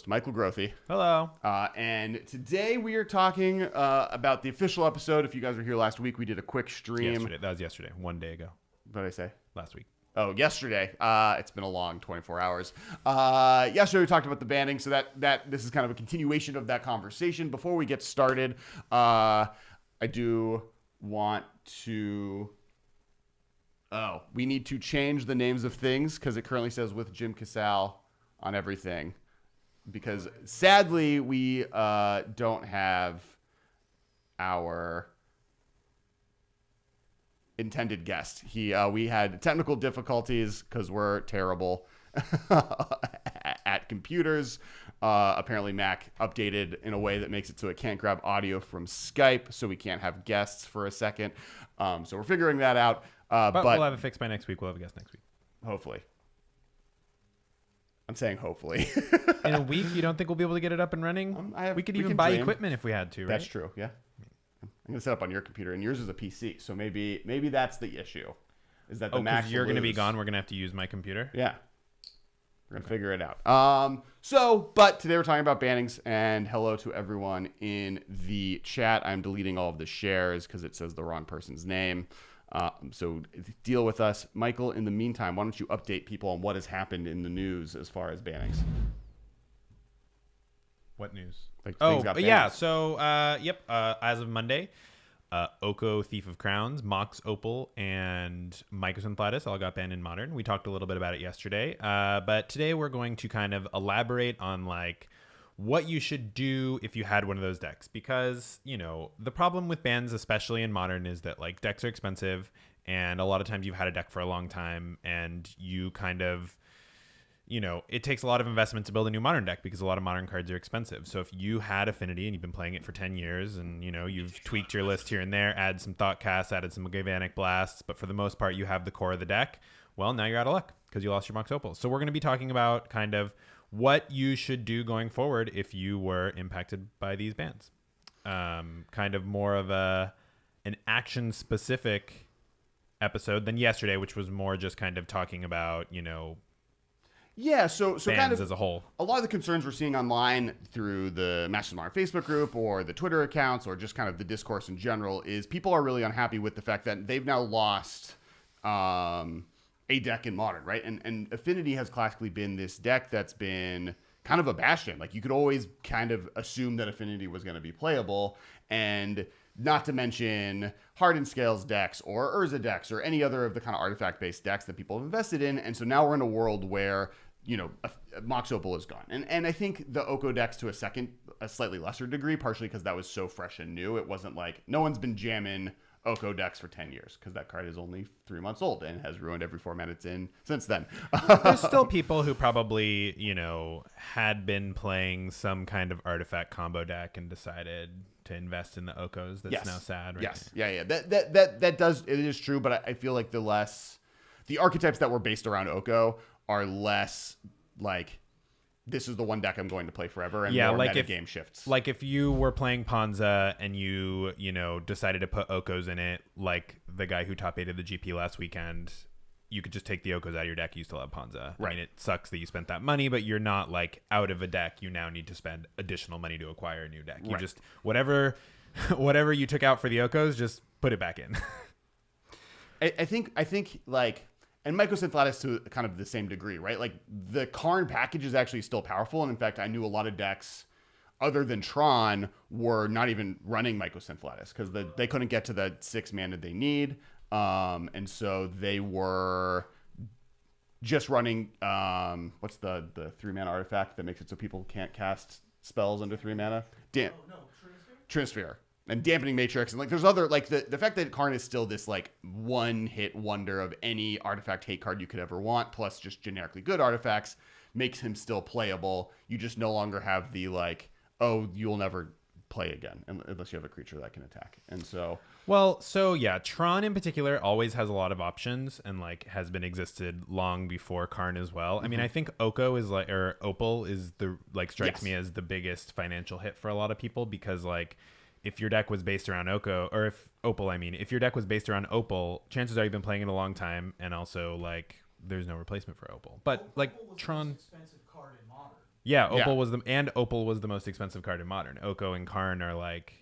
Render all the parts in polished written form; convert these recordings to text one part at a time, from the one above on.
host, Michael Grothy. Hello. And today we are talking about the official episode. If you guys were here last week, we did a quick stream. Yesterday. That was yesterday. 1 day ago. What did I say? Last week. Oh, yesterday. It's been a long 24 hours. Yesterday we talked about the banning, so that this is kind of a continuation of that conversation. Before we get started, I do want to... Oh, we need to change the names of things because it currently says with Jim Casal on everything. Because sadly, we don't have our intended guest. We had technical difficulties because we're terrible at computers. Apparently, Mac updated in a way that makes it so it can't grab audio from Skype, so we can't have guests for a second. So we're figuring that out. But we'll have it fixed by next week. We'll have a guest next week. Hopefully. I'm saying hopefully. In a week, you don't think we'll be able to get it up and running? We could even buy equipment if we had to, right? That's true, yeah. I'm going to set up on your computer, and yours is a PC, so maybe that's the issue. Is that the Mac? Because you're going to be gone, we're going to have to use my computer? Yeah. We're going to figure it out. But today we're talking about bannings, and hello to everyone in the chat. I'm deleting all of the shares because it says the wrong person's name. So deal with us. Michael, in the meantime, why don't you update people on what has happened in the news as far as bannings? What news? Like, yeah. So, as of Monday, Oko, Thief of Crowns, Mox Opal, and Mycosynth Lattice all got banned in Modern. We talked a little bit about it yesterday. But today we're going to kind of elaborate on, like, what you should do if you had one of those decks, because, you know, the problem with bans, especially in Modern, is that, like, decks are expensive, and a lot of times you've had a deck for a long time, and you kind of, you know, it takes a lot of investment to build a new Modern deck because a lot of Modern cards are expensive. So if you had Affinity and you've been playing it for 10 years and, you know, you've tweaked your list here and there, add some Thought Casts, added some Galvanic Blasts, but for the most part you have the core of the deck, well, now you're out of luck because you lost your Mox Opal. So we're going to be talking about kind of what you should do going forward if you were impacted by these bans. Kind of more of an action-specific episode than yesterday, which was more just kind of talking about, you know, yeah, so kind of as a whole. A lot of the concerns we're seeing online through the Masters of Modern Facebook group or the Twitter accounts or just kind of the discourse in general is people are really unhappy with the fact that they've now lost a deck in Modern, right? And Affinity has classically been this deck that's been kind of a bastion. Like, you could always kind of assume that Affinity was going to be playable, and not to mention Hardened Scales decks or Urza decks or any other of the kind of artifact-based decks that people have invested in. And so now we're in a world where, you know, Mox Opal is gone. And I think the Oko decks to a slightly lesser degree, partially because that was so fresh and new. It wasn't like no one's been jamming Oko decks for 10 years because that card is only 3 months old and has ruined every format it's in since then. There's still people who probably, you know, had been playing some kind of artifact combo deck and decided to invest in the Okos. That's now sad, right? Yes. Yeah. That does, it is true, but I feel like the archetypes that were based around Oko are less like, this is the one deck I'm going to play forever, and more meta game shifts. Like if you were playing Ponza and you know, decided to put Okos in it, like the guy who top 8'd the GP last weekend, you could just take the Okos out of your deck. You still have Ponza. Right. I mean, it sucks that you spent that money, but you're not like out of a deck. You now need to spend additional money to acquire a new deck. You just, whatever you took out for the Okos, just put it back in. I think like, and Mycosynth Lattice to kind of the same degree, right? Like, the Karn package is actually still powerful. And in fact, I knew a lot of decks other than Tron were not even running Mycosynth Lattice because they couldn't get to the 6 mana they need. And so they were just running, what's the 3 mana artifact that makes it so people can't cast spells under 3 mana? Trinisphere. And Dampening Matrix, and like there's other, like the fact that Karn is still this like one-hit wonder of any artifact hate card you could ever want, plus just generically good artifacts, makes him still playable. You just no longer have the like, oh, you'll never play again unless you have a creature that can attack. And so, well, so yeah, Tron in particular always has a lot of options and like has been existed long before Karn as well. I mean, I think Oko is like, or Opal is the like strikes me as the biggest financial hit for a lot of people because like, if your deck was based around Oko, or if Opal, I mean, if your deck was based around Opal, chances are you've been playing it a long time, and also like there's no replacement for Opal. But like Opal was Tron, the most expensive card in Modern. Yeah, Yeah. Opal was the most expensive card in Modern. Oko and Karn are like,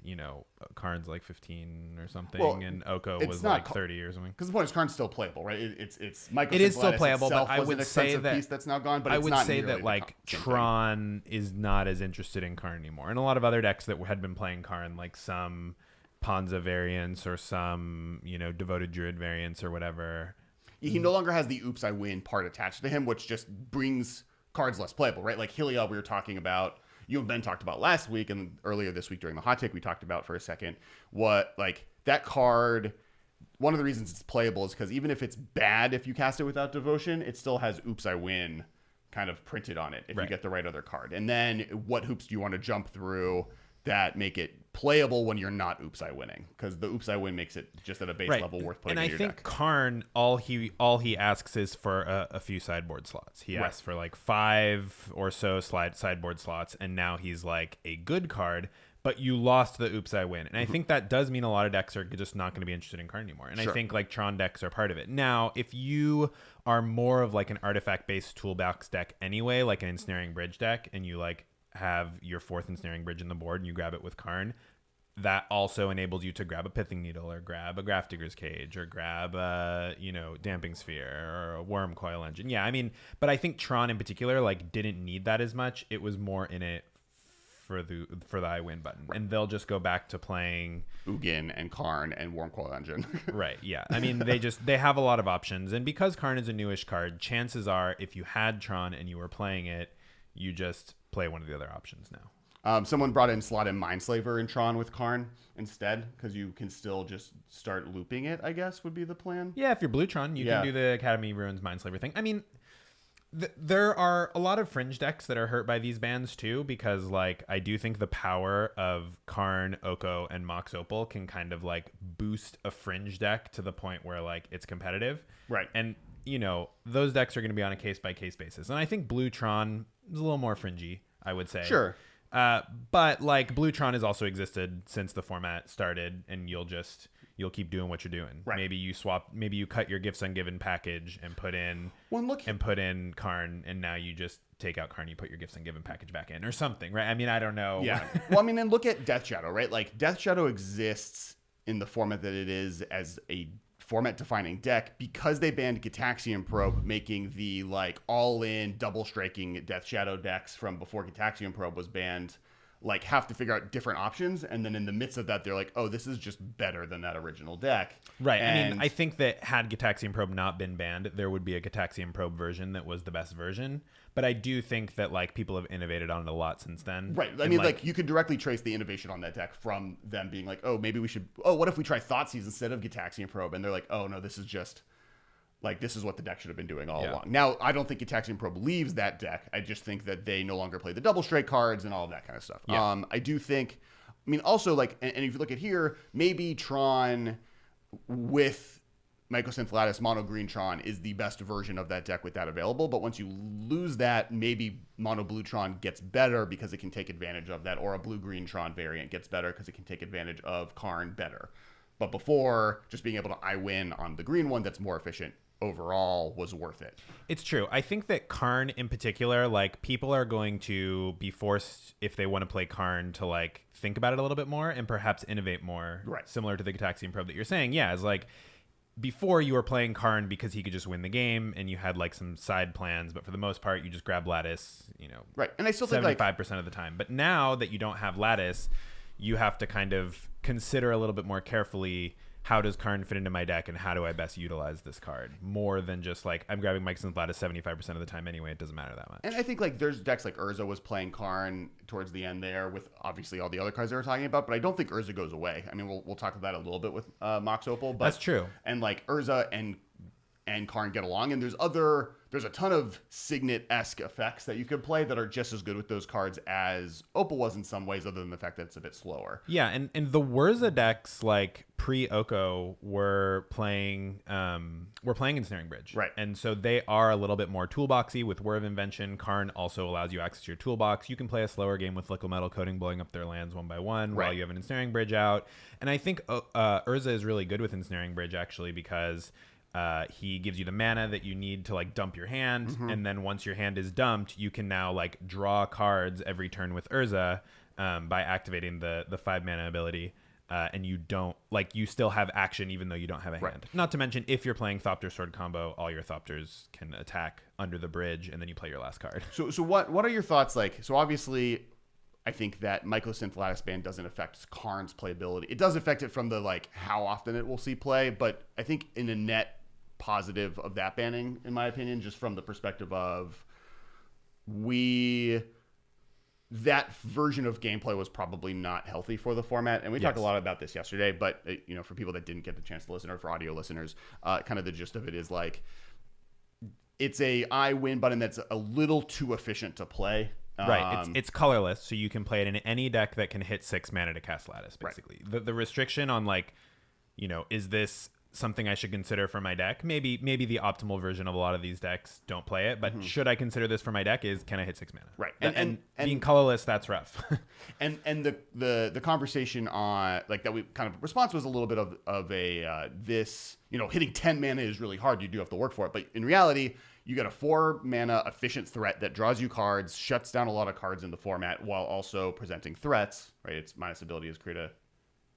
Karn's like 15 or something, Well, and Oko it's was not like 30 or something. Because the point is, Karn's still playable, right? It's Mycosynth It is still Lattice playable, but itself I was would an say expensive that piece that's now gone. But I it's would not say nearly that the like same thing. Tron is not as interested in Karn anymore, and a lot of other decks that had been playing Karn, like some Ponza variants or some devoted Druid variants or whatever. He no longer has the "Oops, I win" part attached to him, which just brings cards less playable, right? Like Hylia, we were talking about. You and Ben talked about last week, and earlier this week during the hot take, we talked about for a second what like that card. One of the reasons it's playable is because even if it's bad, if you cast it without devotion, it still has "Oops, I win" kind of printed on it if you get the right other card. And then what hoops do you want to jump through that make it playable when you're not "Oops, I winning"? Because the "Oops, I win" makes it just at a base level worth putting in your deck. And I think Karn, all he asks is for a few sideboard slots. He asks for like 5 or so sideboard slots, and now he's like a good card. But you lost the "Oops, I win," and I think that does mean a lot of decks are just not going to be interested in Karn anymore. And I think like Tron decks are part of it. Now, if you are more of like an artifact-based toolbox deck anyway, like an Ensnaring Bridge deck, and you like have your 4th Ensnaring Bridge in the board and you grab it with Karn, that also enables you to grab a Pithing Needle or grab a Grafdigger's Cage or grab a Damping Sphere or a Worm Coil Engine. Yeah, I mean, but I think Tron in particular like didn't need that as much. It was more in it for the I win button, and they'll just go back to playing Ugin and Karn and Worm Coil Engine. Right, yeah. I mean, they have a lot of options, and because Karn is a newish card, chances are if you had Tron and you were playing it, you just play one of the other options now. Someone brought in slot in Mindslaver and Tron with Karn instead, because you can still just start looping it, I guess, would be the plan. Yeah, if you're Blue Tron, you can do the Academy Ruins Mindslaver thing. I mean, there are a lot of fringe decks that are hurt by these bans too, because like I do think the power of Karn, Oko, and Mox Opal can kind of like boost a fringe deck to the point where like it's competitive. Right. And those decks are going to be on a case-by-case basis. And I think Blue Tron is a little more fringy, I would say. Sure. But like Blue Tron has also existed since the format started, and you'll keep doing what you're doing. Right. Maybe you cut your Gifts Ungiven package and put in Karn, and now you just take out Karn, you put your Gifts Ungiven package back in or something, right? I mean, I don't know. Yeah. Well, I mean, and look at Death Shadow, right? Like Death Shadow exists in the format that it is as a format-defining deck because they banned Gitaxian Probe, making the like all-in double-striking Death Shadow decks from before Gitaxian Probe was banned like have to figure out different options, and then in the midst of that they're like, oh, this is just better than that original deck. Right. I mean, I think that had Gitaxian Probe not been banned, there would be a Gitaxian Probe version that was the best version. But I do think that like people have innovated on it a lot since then. Right. I mean, like you could directly trace the innovation on that deck from them being like, oh, maybe we should. Oh, what if we try Thoughtseize instead of Gitaxian Probe? And they're like, oh no, this is just like this is what the deck should have been doing all along. Now, I don't think Gitaxian Probe leaves that deck. I just think that they no longer play the double strike cards and all of that kind of stuff. Yeah. I do think. I mean, also like, and if you look at here, maybe Tron with Mycosynth Lattice mono green Tron is the best version of that deck with that available. But once you lose that, maybe mono blue Tron gets better because it can take advantage of that, or a blue green Tron variant gets better because it can take advantage of Karn better. But before, just being able to I win on the green one that's more efficient overall was worth it. It's true. I think that Karn in particular, like people are going to be forced, if they want to play Karn, to like think about it a little bit more and perhaps innovate more. Right. Similar to the Gitaxian Probe that you're saying. Yeah, it's like before you were playing Karn because he could just win the game and you had like some side plans, but for the most part you just grab Lattice, Right. And I still think 75% of the time. But now that you don't have Lattice, you have to kind of consider a little bit more carefully, how does Karn fit into my deck and how do I best utilize this card? More than just like, I'm grabbing Mycosynth Lattice 75% of the time anyway, it doesn't matter that much. And I think like there's decks like Urza was playing Karn towards the end there with obviously all the other cards they were talking about, but I don't think Urza goes away. I mean, we'll talk about that a little bit with Mox Opal. But, that's true. And like Urza and Karn get along, and there's a ton of Signet-esque effects that you could play that are just as good with those cards as Opal was in some ways, other than the fact that it's a bit slower. Yeah, and the Wurza decks like pre-Oko were playing Ensnaring Bridge. Right. And so they are a little bit more toolboxy with Whir of Invention. Karn also allows you access to your toolbox. You can play a slower game with Liquid Metal Coating, blowing up their lands one by one while you have an Ensnaring Bridge out. And I think Urza is really good with Ensnaring Bridge actually because He gives you the mana that you need to like dump your hand, Mm-hmm. and then once your hand is dumped, you can now like draw cards every turn with Urza by activating the 5 mana ability. And you don't like you still have action even though you don't have a hand. Not to mention if you're playing Thopter Sword combo, all your Thopters can attack under the bridge, and then you play your last card. So what are your thoughts? Like, so obviously, I think that Mycosynth Lattice ban doesn't affect Karn's playability. It does affect it from the like how often it will see play, but I think in a net positive of that banning, in my opinion, just from the perspective of that version of gameplay was probably not healthy for the format. And we talked a lot about this yesterday, but for people that didn't get the chance to listen, or for audio listeners, kind of the gist of it is like, it's a I win button that's a little too efficient to play. Right. It's colorless, so you can play it in any deck that can hit 6 mana to cast Lattice, basically. Right. The restriction on like, is this something I should consider for my deck? Maybe the optimal version of a lot of these decks don't play it, but should I consider this for my deck is, can I hit 6 mana? Right. And being colorless, that's rough. and the conversation on like that we kind of response was a little bit of a this, hitting 10 mana is really hard. You do have to work for it. But in reality, you got a 4 mana efficient threat that draws you cards, shuts down a lot of cards in the format while also presenting threats, right? Its minus ability is create a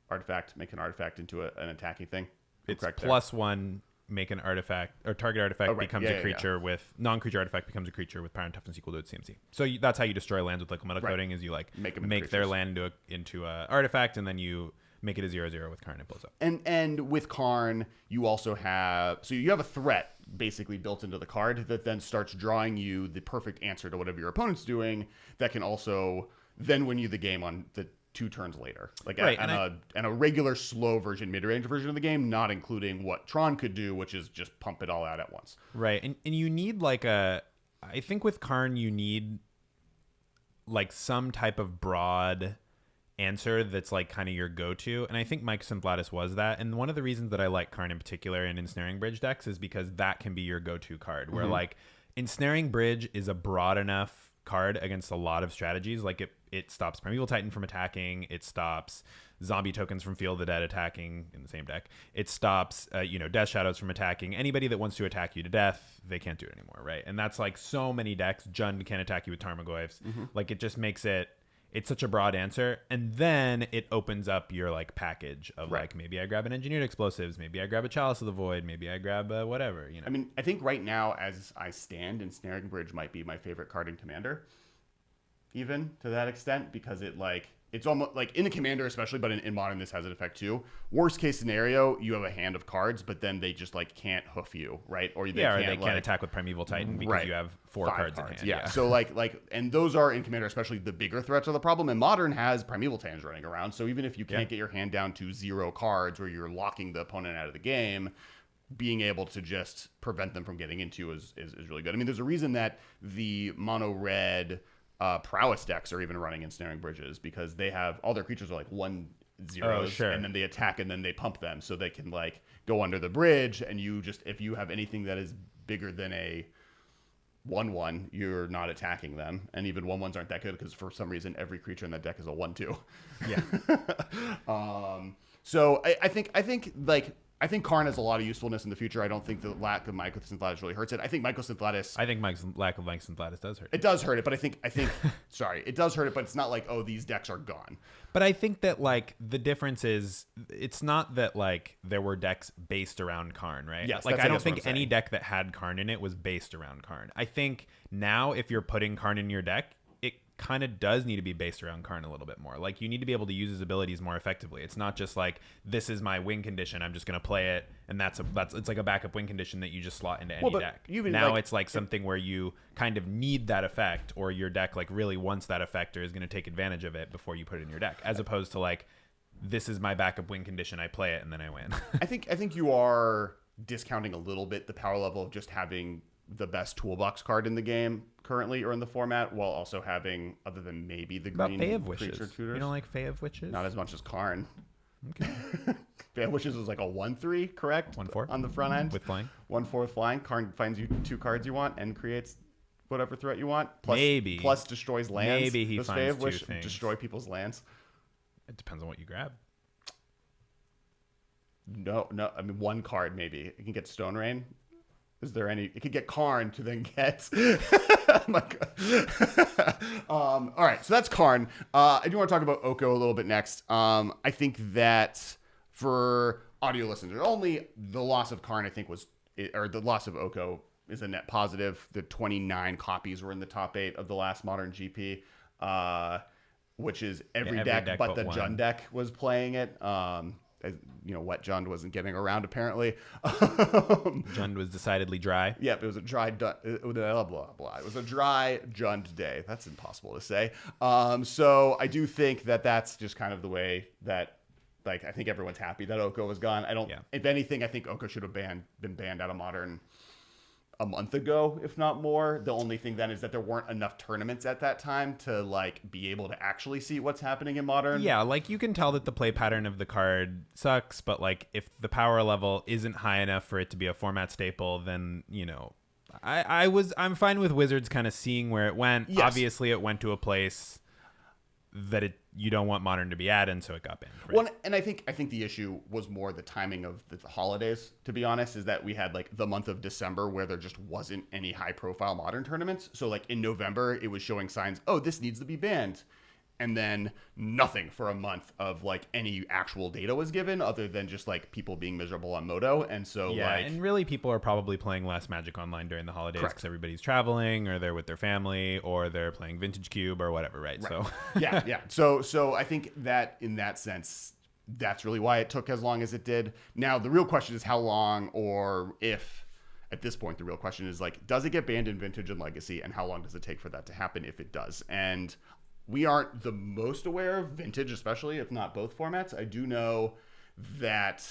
artifact, make an artifact into an attacking thing. It's +1, make an artifact, or target artifact becomes a creature with non-creature artifact becomes a creature with power and toughness equal to its CMC. So that's how you destroy lands with Liquid Metal Coating, is you like make their land into a artifact, and then you make it a 0/0 with Karn. It blows up. And with Karn, you also have a threat basically built into the card that then starts drawing you the perfect answer to whatever your opponent's doing. That can also then win you the game on the 2 turns later, like and a regular slow version, mid-range version of the game, not including what Tron could do, which is just pump it all out at once. Right, and you need I think with Karn you need like some type of broad answer that's like kind of your go-to, and I think Mycosynth Lattice was that. And one of the reasons that I like Karn in particular in Ensnaring Bridge decks is because that can be your go-to card, where like Ensnaring Bridge is a broad enough card against a lot of strategies. Like it stops Primeval Titan from attacking, it stops zombie tokens from Field of the Dead attacking in the same deck, it stops Death Shadows from attacking anybody that wants to attack you to death. They can't do it anymore, right? And that's like so many decks. Jund can't attack you with Tarmogoyfs. Like it just makes it's such a broad answer. And then it opens up your like package of like, maybe I grab an Engineered Explosives, maybe I grab a Chalice of the Void, maybe I grab whatever. I mean, I think right now as I stand, Ensnaring Bridge might be my favorite card in Commander, even to that extent, because it's almost like in the Commander especially, but in Modern this has an effect too. Worst case scenario, you have a hand of cards, but then they just like can't hoof you, right? Or they can't attack with Primeval Titan because you have 4 cards in hand. Yeah. So and those are in Commander especially the bigger threats are the problem. And Modern has Primeval Titans running around, so even if you can't get your hand down to 0 cards where you're locking the opponent out of the game, being able to just prevent them from getting into you is really good. I mean, there's a reason that the mono red prowess decks are even running Ensnaring Bridges, because they have all their creatures are like 1/0s, and then they attack and then they pump them, so they can like go under the bridge, and you just, if you have anything that is bigger than a 1/1, you're not attacking them. And even 1/1s aren't that good because for some reason every creature in that deck is a 1/2. Yeah. So I think Karn has a lot of usefulness in the future. I don't think the lack of Mycosynth Lattice really hurts it. I think Mycosynth Lattice... I think lack of Mycosynth Lattice does hurt it. It does hurt it, but I think sorry, it does hurt it, but it's not like, oh, these decks are gone. But I think that like the difference is, it's not that like there were decks based around Karn, right? Yes, like I don't think any deck that had Karn in it was based around Karn. I think now if you're putting Karn in your deck, kind of does need to be based around Karn a little bit more. Like you need to be able to use his abilities more effectively. It's not just like, this is my win condition, I'm just going to play it, and that's it's like a backup win condition that you just slot into any deck. Now it's like something where you kind of need that effect, or your deck like really wants that effect or is going to take advantage of it before you put it in your deck, as opposed to like, this is my backup win condition, I play it and then I win. I think you are discounting a little bit the power level of just having the best toolbox card in the game currently, or in the format, while also having, other than maybe the green Fae of Wishes. creature tutors. You don't like Fae of Witches? Not as much as Karn. Okay. Fae of Wishes was like a 1/3, correct? 1/4 on the front end with flying. 1/4 with flying. Karn finds you 2 cards you want and creates whatever threat you want. Plus destroys lands. Maybe he Does finds Fae of 2 Wish things. destroy people's lands? It depends on what you grab. No. I mean, one card maybe. It can get Stone Rain. Is there any? It could get Karn to then get. Oh my God. All right, so that's Karn. I do want to talk about Oko a little bit next. I think that for audio listeners only, the loss of Karn, I think, or the loss of Oko is a net positive. The 29 copies were in the top 8 of the last Modern GP, which is every deck but the Jund deck was playing it. Wet Jund wasn't getting around apparently. Jund was decidedly dry. Yep, it was a dry blah, blah, blah. It was a dry Jund day. That's impossible to say. So I do think that that's just kind of the way that, like, I think everyone's happy that Oko was gone. If anything, I think Oko should have been banned out of Modern a month ago, if not more. The only thing then is that there weren't enough tournaments at that time to like be able to actually see what's happening in Modern. Yeah, like you can tell that the play pattern of the card sucks, but like if the power level isn't high enough for it to be a format staple, then I'm fine with Wizards kind of seeing where it went. Yes. Obviously it went to a place that you don't want Modern to be at, and so it got banned. Right? Well, and I think the issue was more the timing of the holidays, to be honest, is that we had like the month of December where there just wasn't any high profile Modern tournaments. So like in November, it was showing signs, oh, this needs to be banned. And then nothing for a month of like any actual data was given other than just like people being miserable on Moto. And so and really people are probably playing less Magic Online during the holidays because everybody's traveling or they're with their family or they're playing Vintage Cube or whatever, right? So yeah. So I think that in that sense, that's really why it took as long as it did. Now the real question is how long, or if at this point the real question is like, does it get banned in Vintage and Legacy, and how long does it take for that to happen if it does? And we aren't the most aware of Vintage, especially if not both formats. I do know that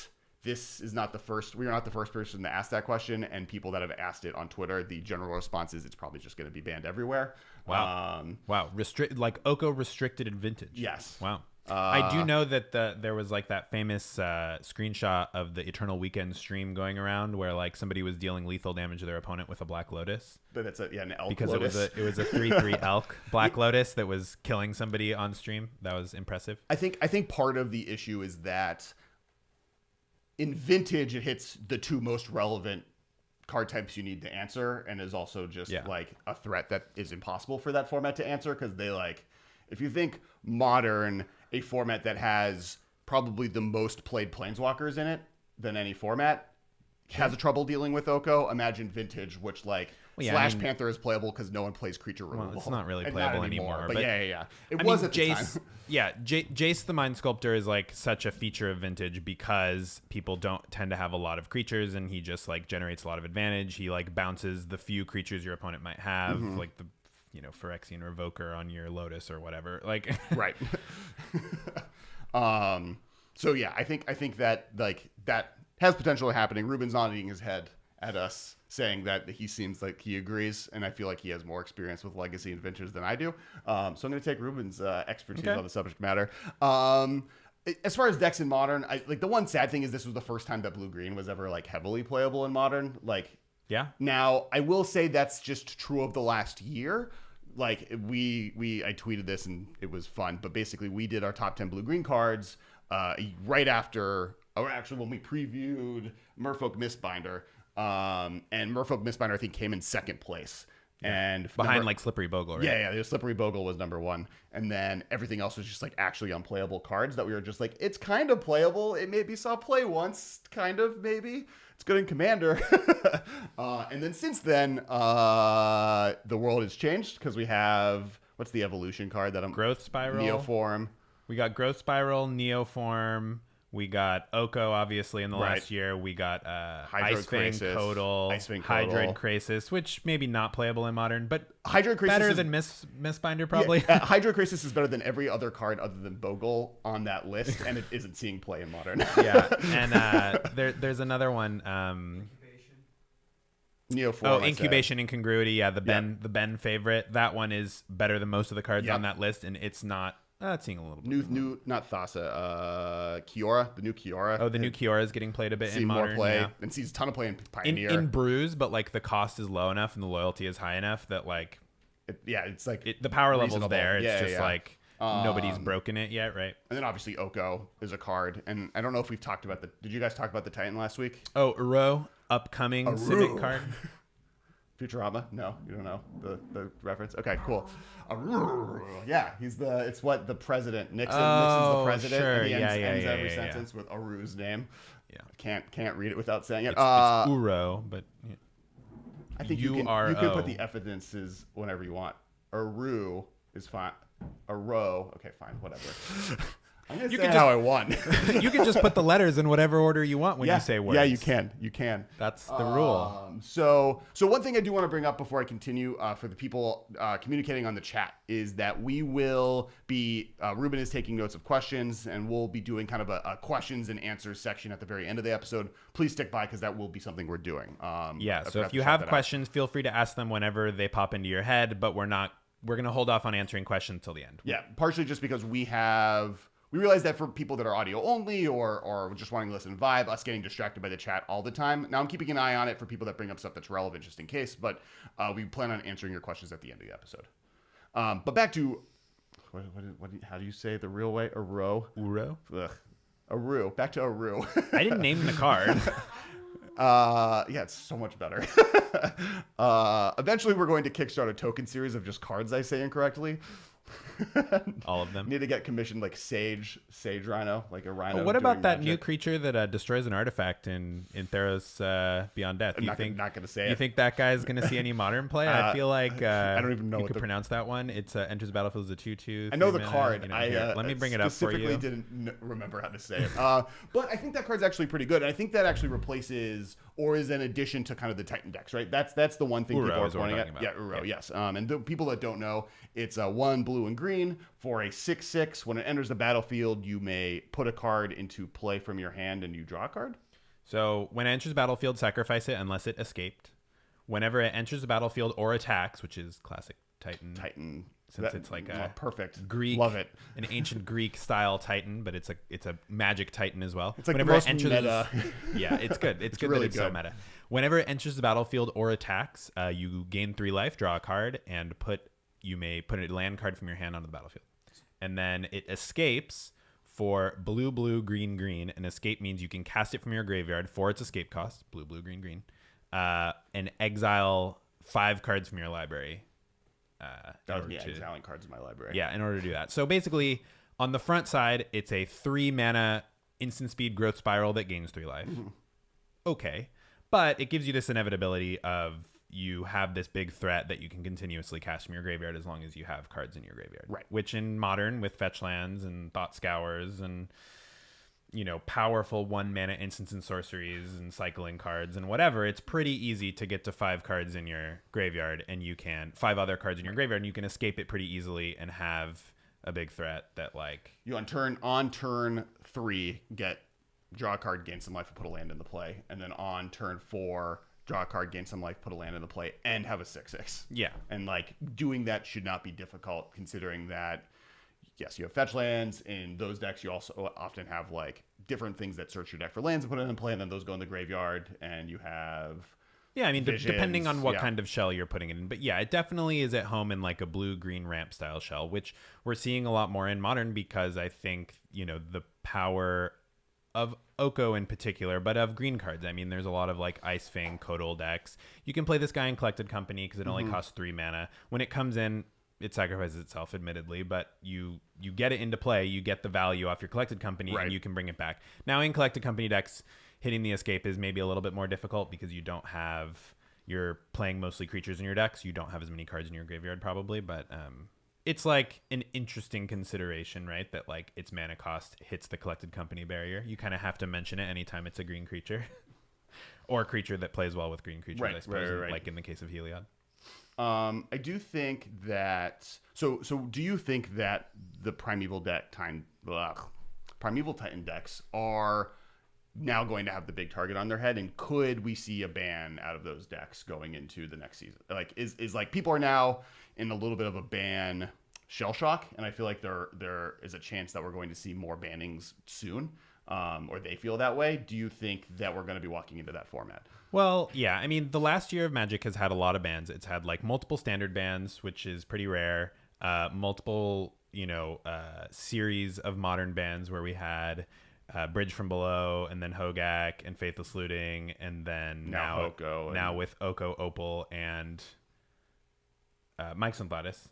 this is not the first. We are not the first person to ask that question, and people that have asked it on Twitter, the general response is it's probably just going to be banned everywhere. Wow. Like Oko restricted in Vintage. Yes. Wow. I do know that there was like that famous screenshot of the Eternal Weekend stream going around where like somebody was dealing lethal damage to their opponent with a Black Lotus. But it's an elk because Lotus. it was a 3/3 elk Black Lotus that was killing somebody on stream. That was impressive. I think part of the issue is that in Vintage it hits the two most relevant card types you need to answer, and is also just like a threat that is impossible for that format to answer, because they like, if you think Modern, a format that has probably the most played Planeswalkers in it than any format, has a trouble dealing with Oko. Imagine Vintage, which like Panther is playable because no one plays creature removal. Well, it's not really playable anymore. But yeah. It was at the time. Yeah, Jace the Mind Sculptor is like such a feature of Vintage because people don't tend to have a lot of creatures, and he just like generates a lot of advantage. He like bounces the few creatures your opponent might have, like the Phyrexian Revoker on your Lotus or whatever. Like right. So yeah, I think that like that has potential happening. Ruben's nodding his head at us, saying that he seems like he agrees, and I feel like he has more experience with Legacy and Vintage than I do. So I'm going to take Ruben's expertise on the subject matter. As far as decks in Modern, the one sad thing is this was the first time that Blue-Green was ever like heavily playable in Modern. Like, yeah. Now I will say that's just true of the last year. Like I tweeted this and it was fun, but basically we did our top 10 Blue-Green cards right after, or actually when we previewed Merfolk Mistbinder, and Merfolk Mistbinder I think came in second place. And behind like Slippery Bogle, right? Yeah, the Slippery Bogle was number 1, and then everything else was just like actually unplayable cards that we were just like, it's kind of playable. It maybe saw play once, kind of maybe. It's good in Commander. And then since then, the world has changed because we have, what's the evolution card that I'm... Growth Spiral. Neoform. We got Growth Spiral, Neoform. We got Oko, obviously, in the last year. We got Icefang Codal, Hydroid Krasis, which maybe not playable in Modern, but better than Mistbinder, probably. Yeah, Hydroid Krasis is better than every other card other than Bogle on that list, and it isn't seeing play in Modern. Yeah, and there's another one. Neoform. Incubation Incongruity. Yeah, the Ben favorite. That one is better than most of the cards on that list, and it's not... it's seeing a little bit. New, not Thassa. Kiora, the new Kiora. Oh, the new Kiora is getting played a bit in Modern. More play, and sees a ton of play in Pioneer. In Brews, but like the cost is low enough and the loyalty is high enough that like, it's like the power level's there. It's just like, Nobody's broken it yet, right? And then obviously Oko is a card. And I don't know if we've talked about did you guys talk about the Titan last week? Oh, Uro, upcoming Civic card. Futurama? No, you don't know the reference. Okay, cool. Yeah, it's what the president Nixon's the president, sure. and he ends every Yeah. sentence with Aru's name. Yeah, Can't read it without saying it. it's Uro, but I think you can put the evidences whenever you want. Aru is fine. Aro, okay, fine, whatever. I'm gonna say how I want. You can just put the letters in whatever order you want when you say words. Yeah, you can. You can. That's the rule. So one thing I do want to bring up before I continue for the people communicating on the chat is that we will be, Ruben is taking notes of questions, and we'll be doing kind of a questions and answers section at the very end of the episode. Please stick by because that will be something we're doing. So if you have questions, feel free to ask them whenever they pop into your head, but we're going to hold off on answering questions till the end. Yeah, partially just because we realize that for people that are audio only or just wanting to listen vibe, us getting distracted by the chat all the time. Now I'm keeping an eye on it for people that bring up stuff that's relevant just in case, but we plan on answering your questions at the end of the episode. But back to, how do you say it the real way? Uro? Ugh. Aru. Back to Aru. I didn't name the card. Yeah, it's so much better. Eventually we're going to kickstart a token series of just cards I say incorrectly. All of them. Need to get commissioned like Sage Rhino, like a rhino. What about that new creature that destroys an artifact in Theros Beyond Death? I'm not going to say it. You think that guy's going to see any modern play? I feel like I don't even know you could pronounce that one. It's enters the battlefield as a 2/2. I know the card. Let me bring it up for you. Specifically didn't remember how to say it. But I think that card's actually pretty good. And I think that actually replaces or is an addition to kind of the Titan decks, right? That's the one thing Uro people are pointing at. about. Yeah, Uro, yes. And the people that don't know, it's 1 blue and green for a 6/6. When it enters the battlefield, you may put a card into play from your hand and you draw a card. So when it enters the battlefield, sacrifice it unless it escaped. Whenever it enters the battlefield or attacks, which is classic Titan. Since it's like a perfect Greek, love it, an ancient Greek style Titan, but it's a magic Titan as well. It's like whenever the most it enters, meta. Yeah, it's good. It's good really that it's so good. meta. Whenever it enters the battlefield or attacks, you gain 3 life, draw a card, and you may put a land card from your hand onto the battlefield. And then it escapes for blue, green. An escape means you can cast it from your graveyard for its escape cost, blue, green, and exile 5 cards from your library. That was me exiling cards in my library. Yeah, in order to do that. So basically, on the front side, it's a 3 mana instant speed growth spiral that gains 3 life. Mm-hmm. Okay. But it gives you this inevitability of you have this big threat that you can continuously cast from your graveyard as long as you have cards in your graveyard. Right. Which in Modern, with fetch lands and thought scours and powerful 1 mana instants and sorceries and cycling cards and whatever, it's pretty easy to get to 5 cards in your graveyard and 5 other cards in your graveyard, and you can escape it pretty easily and have a big threat that you on turn 3 draw a card, gain some life, and put a land into play, and then on turn 4 draw a card, gain some life, put a land into play, and have a 6/6. Yeah. And doing that should not be difficult, considering that yes, you have fetch lands. In those decks, you also often have different things that search your deck for lands and put it in play, and then those go in the graveyard, and you have visions. Depending on what kind of shell you're putting it in. But yeah, it definitely is at home in a blue-green ramp style shell, which we're seeing a lot more in Modern because I think, the power of Oko in particular, but of green cards. I mean, there's a lot of Ice Fang, Kodal decks. You can play this guy in Collected Company because it only costs 3 mana. When it comes in, it sacrifices itself, admittedly, but you get it into play, you get the value off your Collected Company, right, and you can bring it back. Now, in Collected Company decks, hitting the escape is maybe a little bit more difficult because you're playing mostly creatures in your decks. You don't have as many cards in your graveyard, probably, but it's an interesting consideration, right? That its mana cost hits the Collected Company barrier. You kind of have to mention it anytime it's a green creature. Or a creature that plays well with green creatures, right, I suppose, right. like in the case of Heliod. I do think that so do you think that the Primeval Titan decks are now going to have the big target on their head, and could we see a ban out of those decks going into the next season? Is people are now in a little bit of a ban shell shock, and I feel like there is a chance that we're going to see more bannings soon, or they feel that way. Do you think that we're going to be walking into that format? Well, yeah. I mean, the last year of Magic has had a lot of bans. It's had multiple standard bans, which is pretty rare. Multiple, series of modern bans where we had Bridge from Below, and then Hogak and Faithless Looting, and then now with Oko Opal and Mycosynth Lattice.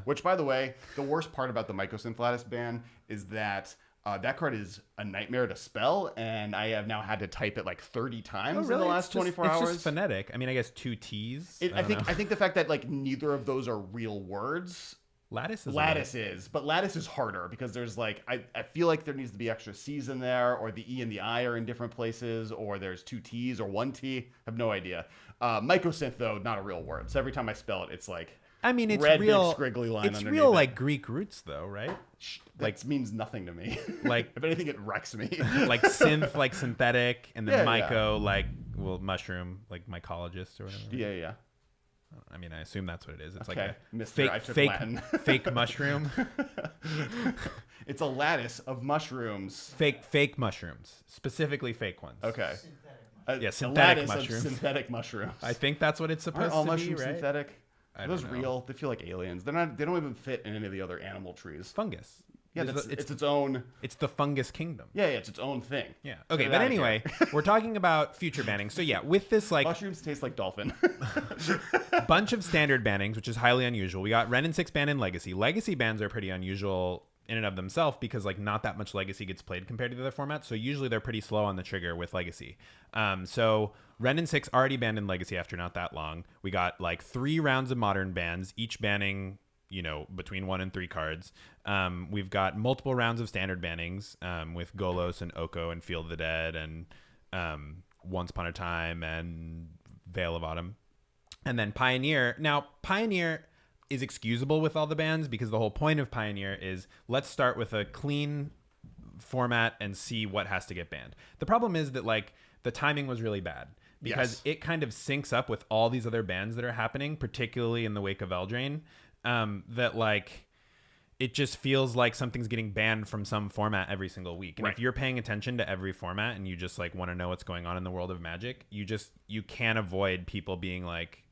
Which, by the way, the worst part about the Mycosynth Lattice ban is that that card is a nightmare to spell, and I have now had to type it like 30 times in the last 24 hours. It's just phonetic. I mean, I guess 2 T's. I think the fact that like neither of those are real words. Lattice is, but Lattice is harder because there's like I feel like there needs to be extra C's in there, or the E and the I are in different places, or there's 2 T's or 1 T. I have no idea. Mycosynth, though, not a real word. So every time I spell it, it's like it's red, real big squiggly line. It's underneath real it. like Greek roots, though, right? That means nothing to me. Like if anything, it wrecks me. Like synth, like synthetic, and then myco, like mushroom, like mycologist or whatever. Yeah. I mean, I assume that's what it is. It's okay. like a fake mushroom. It's a lattice of mushrooms. Fake mushrooms, specifically fake ones. Okay. Synthetic mushrooms. Synthetic mushrooms. I think that's what it's supposed all to be, mushrooms right? Synthetic? Are those real? They feel like aliens. They're not. They don't even fit in any of the other animal trees. Fungus. Yeah, it's its own. It's the fungus kingdom. Yeah, it's its own thing. Yeah. Okay, but anyway, we're talking about future banning. So yeah, with this like mushrooms taste like dolphin. bunch of standard bannings, which is highly unusual. We got Ren and 6 banned in Legacy. Legacy bans are pretty unusual in and of themselves because like not that much Legacy gets played compared to the other formats. So usually they're pretty slow on the trigger with Legacy. So Ren and 6 already banned in Legacy after not that long. We got like 3 rounds of modern bans, each banning between 1 and 3 cards. We've got multiple rounds of standard bannings with Golos and Oko and Field of the Dead and Once Upon a Time and Veil of Autumn. And then Pioneer. Now, Pioneer is excusable with all the bans because the whole point of Pioneer is let's start with a clean format and see what has to get banned. The problem is that like the timing was really bad because it kind of syncs up with all these other bans that are happening, particularly in the wake of Eldraine. That like it just feels like something's getting banned from some format every single week. And if you're paying attention to every format and you just like want to know what's going on in the world of Magic, you can't avoid people being like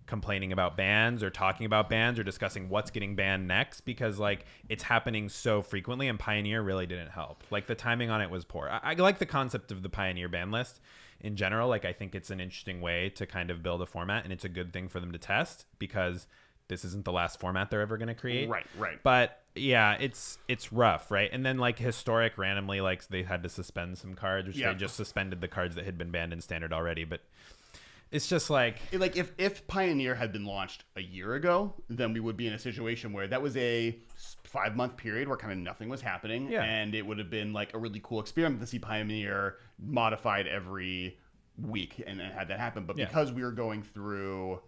complaining about bans or talking about bans or discussing what's getting banned next because like it's happening so frequently, and Pioneer really didn't help. Like the timing on it was poor. I like the concept of the Pioneer ban list in general. Like I think it's an interesting way to kind of build a format, and it's a good thing for them to test because this isn't the last format they're ever going to create. Right. But yeah, it's rough, right? And then like Historic randomly, like they had to suspend some cards, which they just suspended the cards that had been banned in Standard already. But it's just like if Pioneer had been launched a year ago, then we would be in a situation where that was a 5-month period where kind of nothing was happening, and it would have been like a really cool experiment to see Pioneer modified every week and had that happen. But because we were going through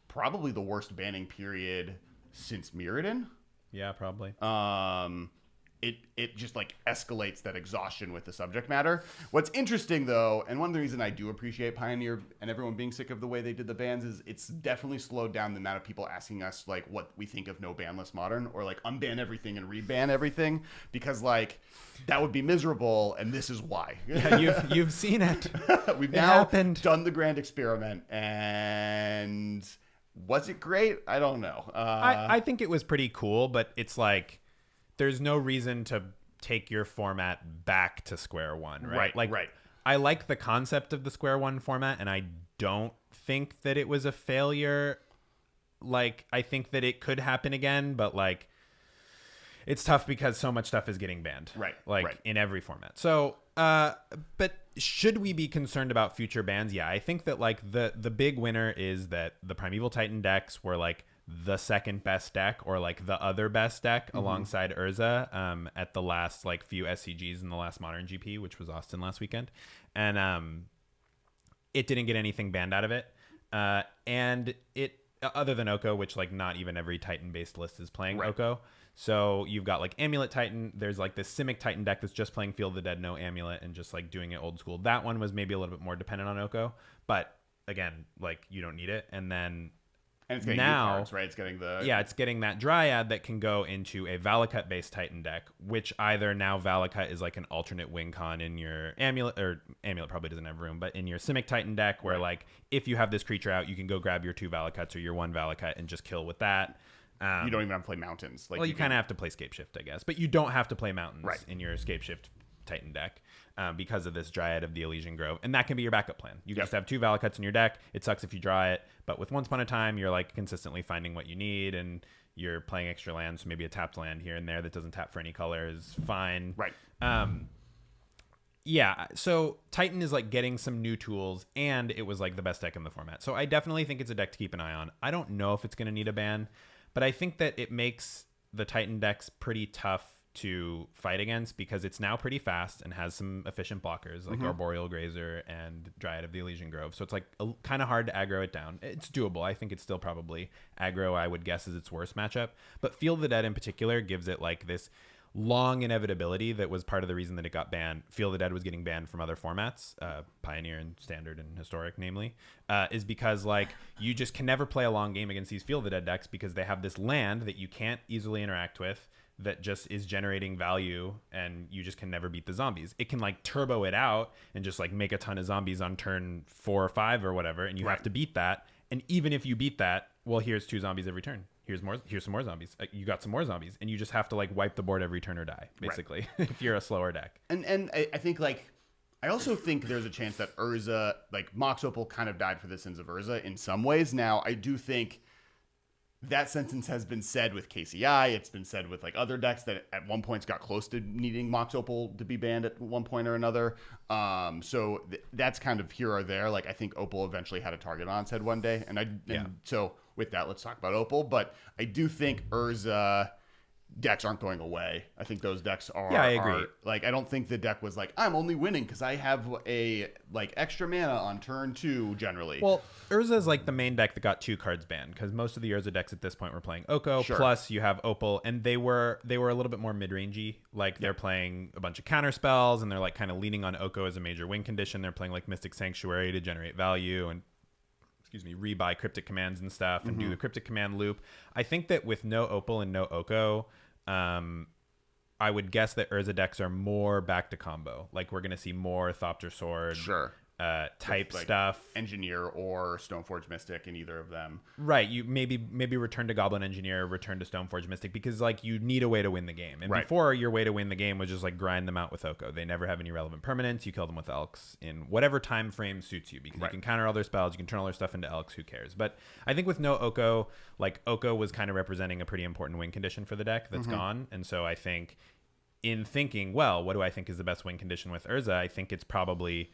probably the worst banning period since Mirrodin. Yeah, probably. It just like escalates that exhaustion with the subject matter. What's interesting though, and one of the reasons I do appreciate Pioneer and everyone being sick of the way they did the bans is it's definitely slowed down the amount of people asking us like what we think of no ban list modern or like unban everything and reban everything, because like that would be miserable, and this is why. Yeah, you've seen it. We've now done the grand experiment, and was it great? I don't know. I think it was pretty cool, but it's like there's no reason to take your format back to square one, right? Right. I like the concept of the square one format, and I don't think that it was a failure. Like, I think that it could happen again, but like it's tough because so much stuff is getting banned. Right. In every format. So, but should we be concerned about future bans? Yeah, I think that like the big winner is that the Primeval Titan decks were like the second best deck or like the other best deck alongside Urza at the last like few SCGs in the last Modern GP, which was Austin last weekend. And it didn't get anything banned out of it. And it, other than Oko, which like not even every Titan based list is playing Oko. So you've got like Amulet Titan. There's like this Simic Titan deck that's just playing Field of the Dead, no Amulet, and just like doing it old school. That one was maybe a little bit more dependent on Oko, but again, like you don't need it. And then it's getting new cards, right? It's getting it's getting that Dryad that can go into a Valakut based Titan deck, which either now Valakut is like an alternate win con in your Amulet, or Amulet probably doesn't have room, but in your Simic Titan deck, where like if you have this creature out, you can go grab your 2 Valakuts or your 1 Valakut and just kill with that. You don't even have to play mountains. Like Well, you kind of have to play Scape Shift, I guess, but you don't have to play mountains Right. in your Scape Shift Titan deck because of this Dryad of the Elysian Grove, and that can be your backup plan. You just have 2 Valakuts in your deck. It sucks if you draw it, but with Once Upon a Time, you're like consistently finding what you need, and you're playing extra lands. So maybe a tapped land here and there that doesn't tap for any color is fine. Right. Yeah, so Titan is like getting some new tools, and it was like the best deck in the format. So I definitely think it's a deck to keep an eye on. I don't know if it's going to need a ban, but I think that it makes the Titan decks pretty tough to fight against because it's now pretty fast and has some efficient blockers like Arboreal Grazer and Dryad of the Elysian Grove. So it's like kind of hard to aggro it down. It's doable. I think it's still probably aggro, I would guess, is its worst matchup. But Field of the Dead in particular gives it like this long inevitability that was part of the reason that it got banned. Field of the Dead was getting banned from other formats, Pioneer and Standard and Historic, namely, is because like you just can never play a long game against these Field of the Dead decks because they have this land that you can't easily interact with that just is generating value, and you just can never beat the zombies. It can like turbo it out and just like make a ton of zombies on turn 4 or 5 or whatever, and you have to beat that. And even if you beat that, well, here's 2 zombies every turn. Here's some more zombies. You got some more zombies, and you just have to like wipe the board every turn or die, basically, if you're a slower deck. And I think like I also think there's a chance that Urza, like Mox Opal, kind of died for the sins of Urza in some ways. Now I do think that sentence has been said with KCI. It's been said with like other decks that at one point got close to needing Mox Opal to be banned at one point or another. So that's kind of here or there. Like I think Opal eventually had a target on its head one day, so with that, let's talk about Opal. But I do think Urza decks aren't going away. I think those decks are. Yeah, I agree. Like I don't think the deck was like I'm only winning because I have a like extra mana on turn 2 generally. Well, Urza is like the main deck that got 2 cards banned because most of the Urza decks at this point were playing Oko. Sure. Plus you have Opal, and they were a little bit more mid-rangey. Like they're playing a bunch of counter spells, and they're like kind of leaning on Oko as a major win condition. They're playing like Mystic Sanctuary to generate value and rebuy cryptic commands and stuff and do the cryptic command loop. I think that with no Opal and no Oko, I would guess that Urza decks are more back to combo. Like we're going to see more Thopter Sword type like stuff. Engineer or Stoneforge Mystic in either of them. Right. You maybe return to Goblin Engineer, return to Stoneforge Mystic because like you need a way to win the game. And before your way to win the game was just like grind them out with Oko. They never have any relevant permanents. You kill them with Elks in whatever time frame suits you because you can counter all their spells. You can turn all their stuff into Elks. Who cares? But I think with no Oko, like Oko was kind of representing a pretty important win condition for the deck that's gone. And so I think in thinking, well, what do I think is the best win condition with Urza? I think it's probably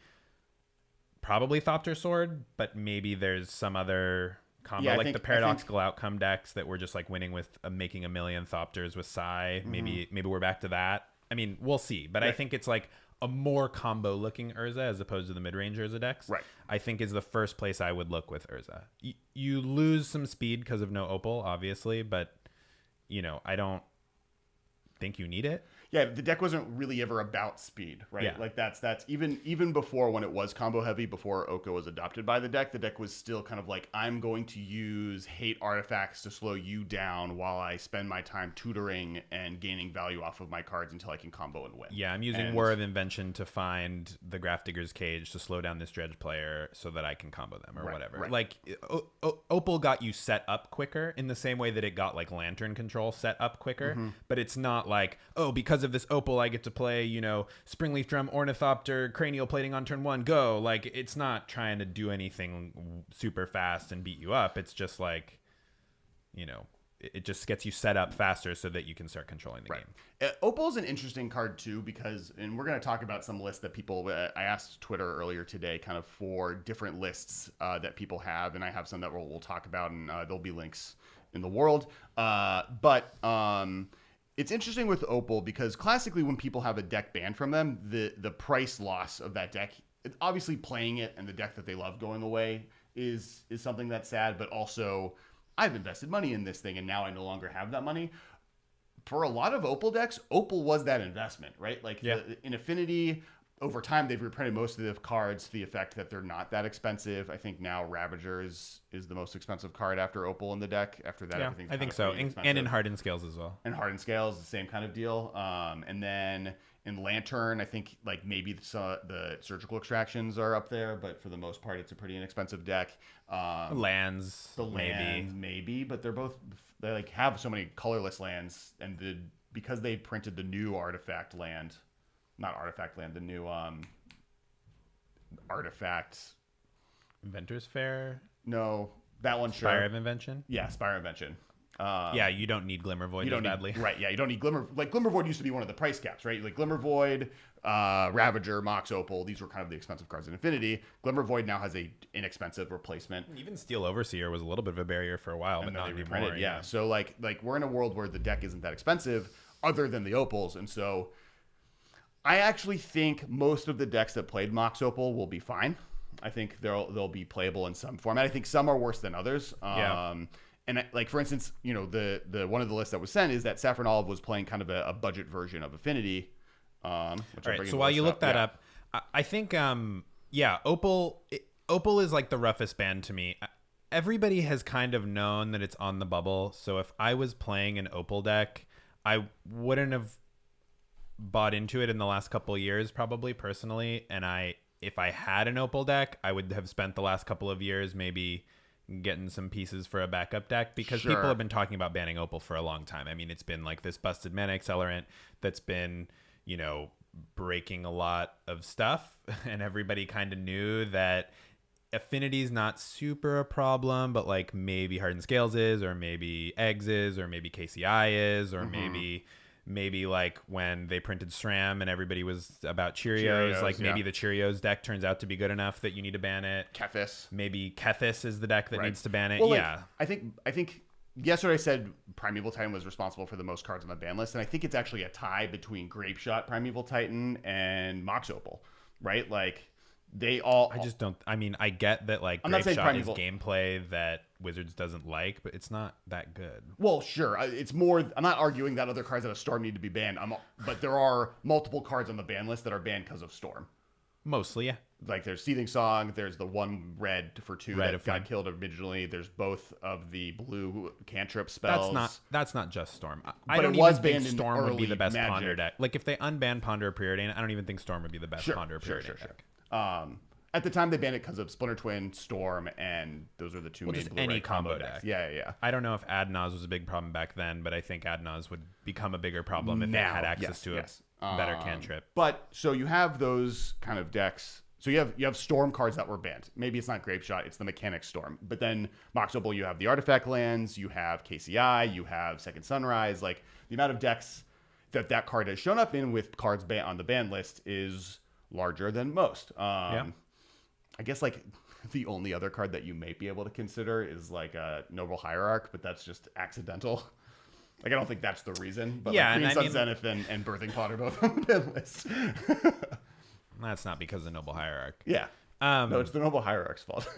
Thopter Sword, but maybe there's some other combo, the Paradoxical Outcome decks that were just like winning with making a million Thopters with Psy. Maybe we're back to that. I mean, we'll see. But I think it's like a more combo looking Urza as opposed to the mid-range Urza decks. Right. I think is the first place I would look with Urza. You lose some speed because of no Opal, obviously, but I don't think you need it. Yeah, the deck wasn't really ever about speed, right? Yeah. Like that's even before when it was combo heavy, before Oko was adopted by the deck was still kind of like I'm going to use hate artifacts to slow you down while I spend my time tutoring and gaining value off of my cards until I can combo and win. Yeah, I'm using War of Invention to find the Grafdigger's Cage to slow down this Dredge player so that I can combo them or whatever. Right. Like Opal got you set up quicker in the same way that it got like Lantern Control set up quicker, but it's not like, oh, because of this Opal I get to play, Springleaf Drum, Ornithopter, Cranial Plating on turn 1, go. Like it's not trying to do anything super fast and beat you up. It's just like, it just gets you set up faster so that you can start controlling the game. Opal's an interesting card too because, and we're going to talk about some lists that people, I asked Twitter earlier today kind of for different lists that people have, and I have some that we'll talk about, and there'll be links in the world. It's interesting with Opal because classically when people have a deck banned from them, the price loss of that deck, obviously playing it and the deck that they love going away is something that's sad, but also I've invested money in this thing and now I no longer have that money. For a lot of Opal decks, Opal was that investment, right? Like in Affinity, over time, they've reprinted most of the cards to the effect that they're not that expensive. I think now Ravager is the most expensive card after Opal in the deck. After that, everything's I think so. And in Hardened Scales as well. And Hardened Scales, the same kind of deal. And then in Lantern, I think like maybe the surgical extractions are up there, but for the most part, it's a pretty inexpensive deck. Lands, The lands, maybe, but they like have so many colorless lands, and because they printed the new artifact land, not artifact land, the new artifact. Inventor's Fair. No, that one. Spire Sure. of Invention. Yeah, Spire of Invention. Yeah, you don't need Glimmer Void as badly. Right, yeah, you don't need Glimmer. Like, Glimmer Void used to be one of the price caps, right? Like, Glimmer Void, Ravager, Mox Opal, these were kind of the expensive cards in Infinity. Glimmer Void now has a inexpensive replacement. Even Steel Overseer was a little bit of a barrier for a while, but not anymore. Yeah, so, like we're in a world where the deck isn't that expensive other than the Opals, and so I actually think most of the decks that played Mox Opal will be fine. I think they'll be playable in some format. I think some are worse than others. And like, for instance, you know, the one of the lists that was sent is that Saffron Olive was playing kind of a budget version of Affinity. All right. So while you look that up, I think, Opal is like the roughest band to me. Everybody has kind of known that it's on the bubble. So if I was playing an Opal deck, I wouldn't have bought into it in the last couple of years, probably personally. And if I had an Opal deck, I would have spent the last couple of years maybe getting some pieces for a backup deck, because people have been talking about banning Opal for a long time. I mean, it's been like this busted mana accelerant that's been, you know, breaking a lot of stuff, and everybody kind of knew that Affinity is not super a problem, but like maybe Hardened Scales is, or maybe Eggs is, or maybe KCI is, or maybe like when they printed SRAM and everybody was about Cheerios, like maybe the Cheerios deck turns out to be good enough that you need to ban it. Kethis. Maybe Kethis is the deck that needs to ban it. Well, yeah. Like, I think yesterday I said Primeval Titan was responsible for the most cards on the ban list, and I think it's actually a tie between Grape Shot, Primeval Titan, and Mox Opal, right? Like, they all... I just don't... I mean, I get that, like, Grape Shot is gameplay that Wizards doesn't like, but it's not that good. Well, sure. It's more... I'm not arguing that other cards out of Storm need to be banned, but there are multiple cards on the ban list that are banned because of Storm. Mostly, yeah. Like, there's Seething Song, there's the one red for 2 that got killed originally, there's both of the blue cantrip spells. That's not just Storm. I don't even think Storm would be the best Magic. Ponder deck. Like, if they unban Ponder of Preordain, I don't even think Storm would be the best Ponder of Preordain deck. At the time, they banned it because of Splinter Twin, Storm, and those are the two main any combo deck. Yeah. I don't know if Adnaz was a big problem back then, but I think Adnaz would become a bigger problem if they had access to a better cantrip. But so you have those kind of decks. So you have Storm cards that were banned. Maybe it's not Grape Shot, it's the Mechanic Storm. But then Mox Opal, you have the Artifact lands, you have KCI, you have Second Sunrise. Like, the amount of decks that card has shown up in with cards on the ban list is larger than most. I guess, like, the only other card that you may be able to consider is, like, a Noble Hierarch, but that's just accidental. Like, I don't think that's the reason. But yeah, like, Green Sun Zenith and Birthing Pod are both on the ban list. That's not because of Noble Hierarch. Yeah. No, it's the Noble Hierarch's fault.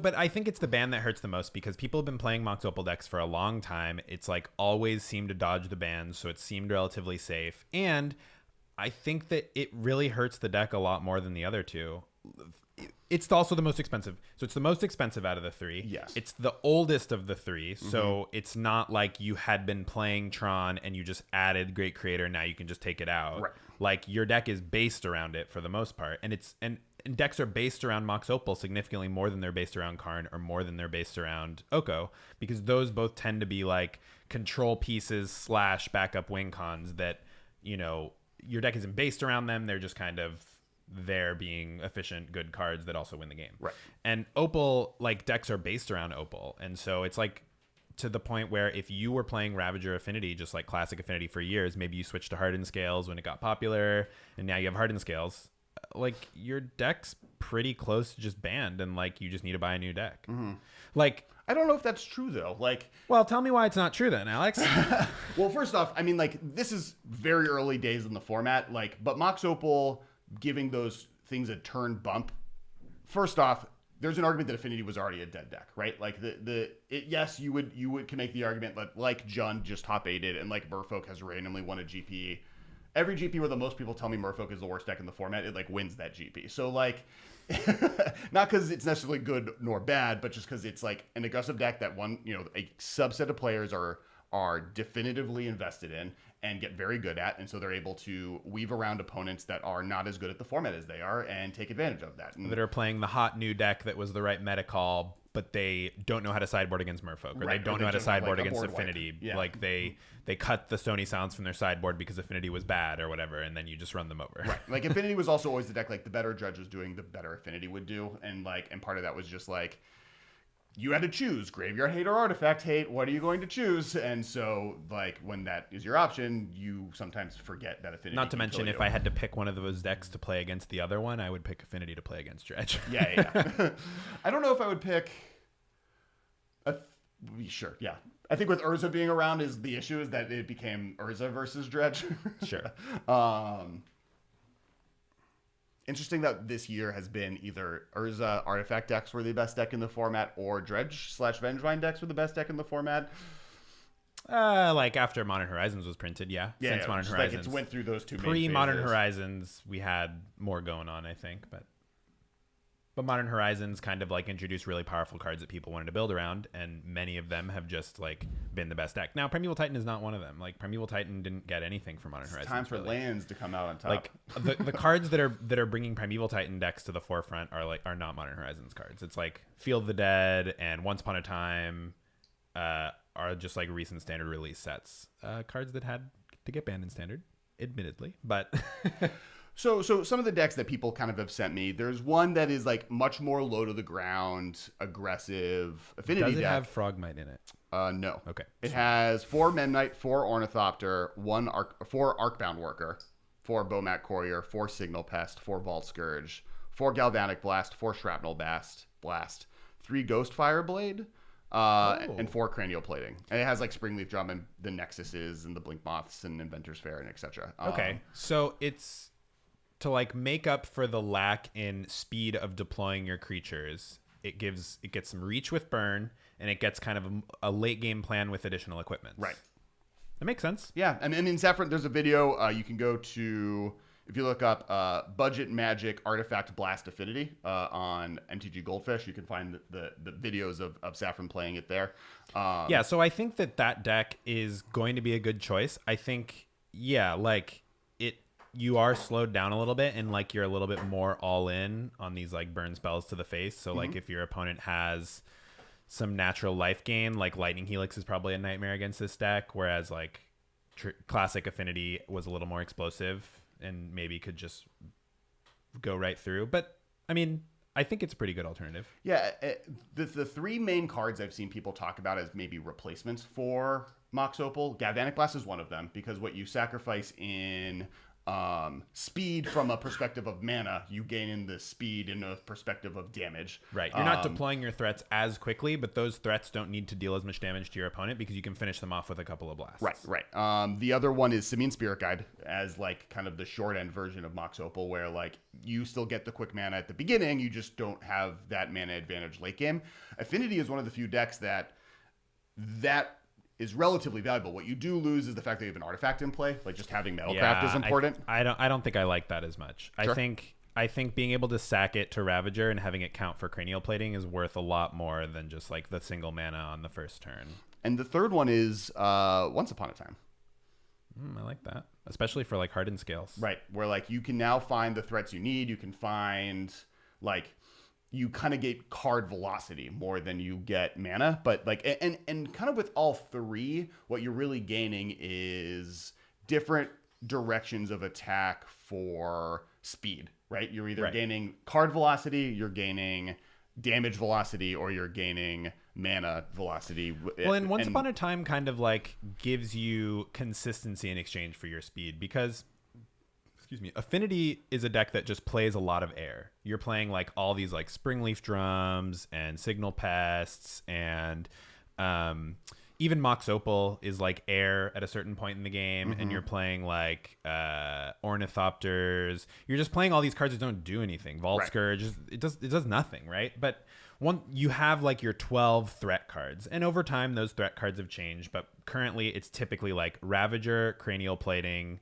But I think it's the ban that hurts the most, because people have been playing Mox Opal decks for a long time. It's like always seemed to dodge the bans, so it seemed relatively safe. And I think that it really hurts the deck a lot more than the other two. It's also the most expensive. So it's the most expensive out of the three. Yes. It's the oldest of the three. So it's not like you had been playing Tron and you just added Great Creator and now you can just take it out. Right. Like, your deck is based around it for the most part. And and decks are based around Mox Opal significantly more than they're based around Karn, or more than they're based around Oko, because those both tend to be like control pieces / backup wing cons that, you know, your deck isn't based around them. They're just kind of there being efficient, good cards that also win the game. Right. And Opal, like, decks are based around Opal. And so it's like, to the point where if you were playing Ravager Affinity, just like classic Affinity for years, maybe you switched to Hardened Scales when it got popular, and now you have Hardened Scales, like, your deck's pretty close to just banned, and like, you just need to buy a new deck. Like, I don't know if that's true, though. Like, well, tell me why it's not true then, Alex. well, first off, I mean, like, this is very early days in the format. Like, but Mox Opal giving those things a turn bump. First off, there's an argument that Affinity was already a dead deck, right? Like, yes, you can make the argument that, like, Jund just top 8'd and like Merfolk has randomly won a GP. Every GP where the most people tell me Merfolk is the worst deck in the format, it like wins that GP. So, like, not because it's necessarily good nor bad, but just because it's like an aggressive deck that a subset of players are are definitively invested in and get very good at, and so they're able to weave around opponents that are not as good at the format as they are and take advantage of that. And that are playing the hot new deck that was the right meta call, but they don't know how to sideboard against Merfolk, or they don't know how to sideboard against Affinity. Yeah. Like they cut the Stony Silence from their sideboard because Affinity was bad or whatever, and then you just run them over. Right. Like Affinity was also always the deck like the better Dredge was doing, the better Affinity would do, and part of that was just like you had to choose graveyard hate or artifact hate. What are you going to choose? And so, like, when that is your option, you sometimes forget that Affinity. Not to mention, if I had to pick one of those decks to play against the other one, I would pick Affinity to play against Dredge. Yeah. I don't know if I would pick. Sure, yeah. I think with Urza being around, is the issue is that it became Urza versus Dredge. Sure. Interesting that this year has been either Urza artifact decks were the best deck in the format, or Dredge/Vengevine decks were the best deck in the format. Like after Modern Horizons was printed, yeah. Since Modern Horizons, like it went through those two. Pre-Modern Horizons, we had more going on, I think, but Modern Horizons kind of like introduced really powerful cards that people wanted to build around, and many of them have just like been the best deck. Now, Primeval Titan is not one of them. Like Primeval Titan didn't get anything from Modern Horizons. Time for lands to come out on top. Like the cards that are bringing Primeval Titan decks to the forefront are not Modern Horizons cards. It's like Field of the Dead and Once Upon a Time are just like recent standard release sets. Cards that had to get banned in standard, admittedly, but. So some of the decks that people kind of have sent me, there's one that is like much more low to the ground, aggressive Affinity deck. Does it have Frogmite in it? No. Okay. It has 4 Mennite, 4 Ornithopter, 4 Arcbound Worker, 4 Bomat Courier, 4 Signal Pest, 4 Vault Scourge, 4 Galvanic Blast, 4 Shrapnel Blast, 3 Ghost Fireblade, and 4 Cranial Plating. And it has like Springleaf Drum and the Nexuses and the Blink Moths and Inventor's Fair and etc. Okay. So it's to like make up for the lack in speed of deploying your creatures. It gets some reach with burn, and it gets kind of a late game plan with additional equipment. Right. That makes sense. Yeah, and in Saffron, there's a video you can go to if you look up Budget Magic Artifact Blast Affinity on MTG Goldfish. You can find the videos of Saffron playing it there. Yeah, so I think that deck is going to be a good choice. I think, yeah, like you are slowed down a little bit, and like you're a little bit more all in on these like burn spells to the face. So like if your opponent has some natural life gain, like Lightning Helix is probably a nightmare against this deck, whereas like classic Affinity was a little more explosive and maybe could just go right through. But I mean, I think it's a pretty good alternative. Yeah, the 3 main cards I've seen people talk about as maybe replacements for Mox Opal, Galvanic Blast is one of them, because what you sacrifice in speed from a perspective of mana, you gain in the speed in a perspective of damage. Right. You're not deploying your threats as quickly, but those threats don't need to deal as much damage to your opponent because you can finish them off with a couple of blasts. Right. The other one is Simian Spirit Guide as like kind of the short end version of Mox Opal, where like you still get the quick mana at the beginning, you just don't have that mana advantage late game. Affinity is one of the few decks that is relatively valuable. What you do lose is the fact that you have an artifact in play. Like just having Metalcraft is important. I don't think I like that as much. Sure. I think being able to sack it to Ravager and having it count for Cranial Plating is worth a lot more than just like the single mana on the first turn. And the third one is Once Upon a Time. I like that, especially for like hardened scales. Right, where like you can now find the threats you need. You can find like you kind of get card velocity more than you get mana, but like and kind of with all 3, what you're really gaining is different directions of attack for speed, right? You're either gaining card velocity, you're gaining damage velocity, or you're gaining mana velocity. Well, and Once Upon a Time kind of like gives you consistency in exchange for your speed, because Affinity is a deck that just plays a lot of air. You're playing like all these like Springleaf Drums and Signal Pests, and even Mox Opal is like air at a certain point in the game, and you're playing like Ornithopters. You're just playing all these cards that don't do anything. Vault Scourge, it does nothing, right? But you have like your 12 threat cards, and over time those threat cards have changed, but currently it's typically like Ravager, Cranial Plating,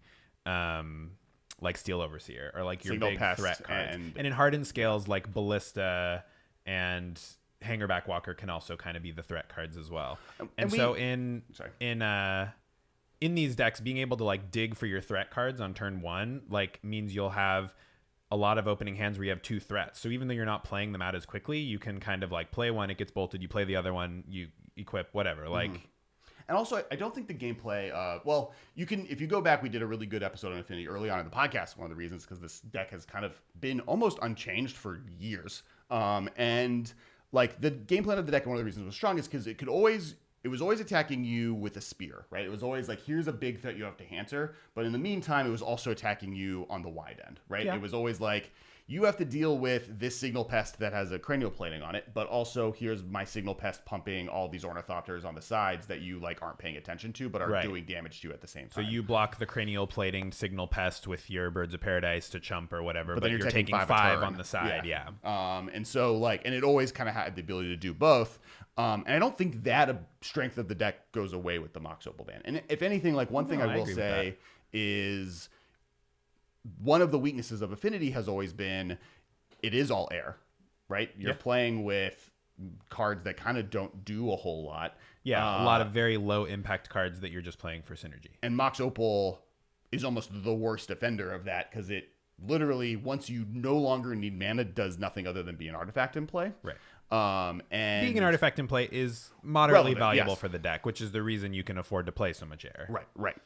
like Steel Overseer, or like your Single big Pest threat cards. And in hardened scales like Ballista and Hangerback Walker can also kind of be the threat cards as well. And so in these decks, being able to like dig for your threat cards on turn 1 like means you'll have a lot of opening hands where you have 2 threats. So even though you're not playing them out as quickly, you can kind of like play one, it gets bolted, you play the other one, you equip, whatever. Like, and also, I don't think the gameplay. Well, you can if you go back. We did a really good episode on Affinity early on in the podcast. One of the reasons because this deck has kind of been almost unchanged for years. And like the game plan of the deck, and one of the reasons it was strong is because it was always attacking you with a spear, right? It was always like, here's a big threat you have to answer. But in the meantime, it was also attacking you on the wide end, right? Yeah. It was always like, you have to deal with this signal pest that has a cranial plating on it, but also here's my signal pest pumping all these ornithopters on the sides that you like aren't paying attention to, but are doing damage to you at the same time. So you block the cranial plating signal pest with your Birds of Paradise to chump or whatever, but you're taking 5 on the side. Yeah. And so like, and it always kind of had the ability to do both. And I don't think that strength of the deck goes away with the Mox Opal ban. And if anything, like one thing I will say is one of the weaknesses of Affinity has always been it is all air, right? You're playing with cards that kind of don't do a whole lot. Yeah, a lot of very low impact cards that you're just playing for synergy. And Mox Opal is almost the worst defender of that because it literally, once you no longer need mana, does nothing other than be an artifact in play. Right. And being an artifact in play is moderately valuable yes. for the deck, which is the reason you can afford to play so much air. Right.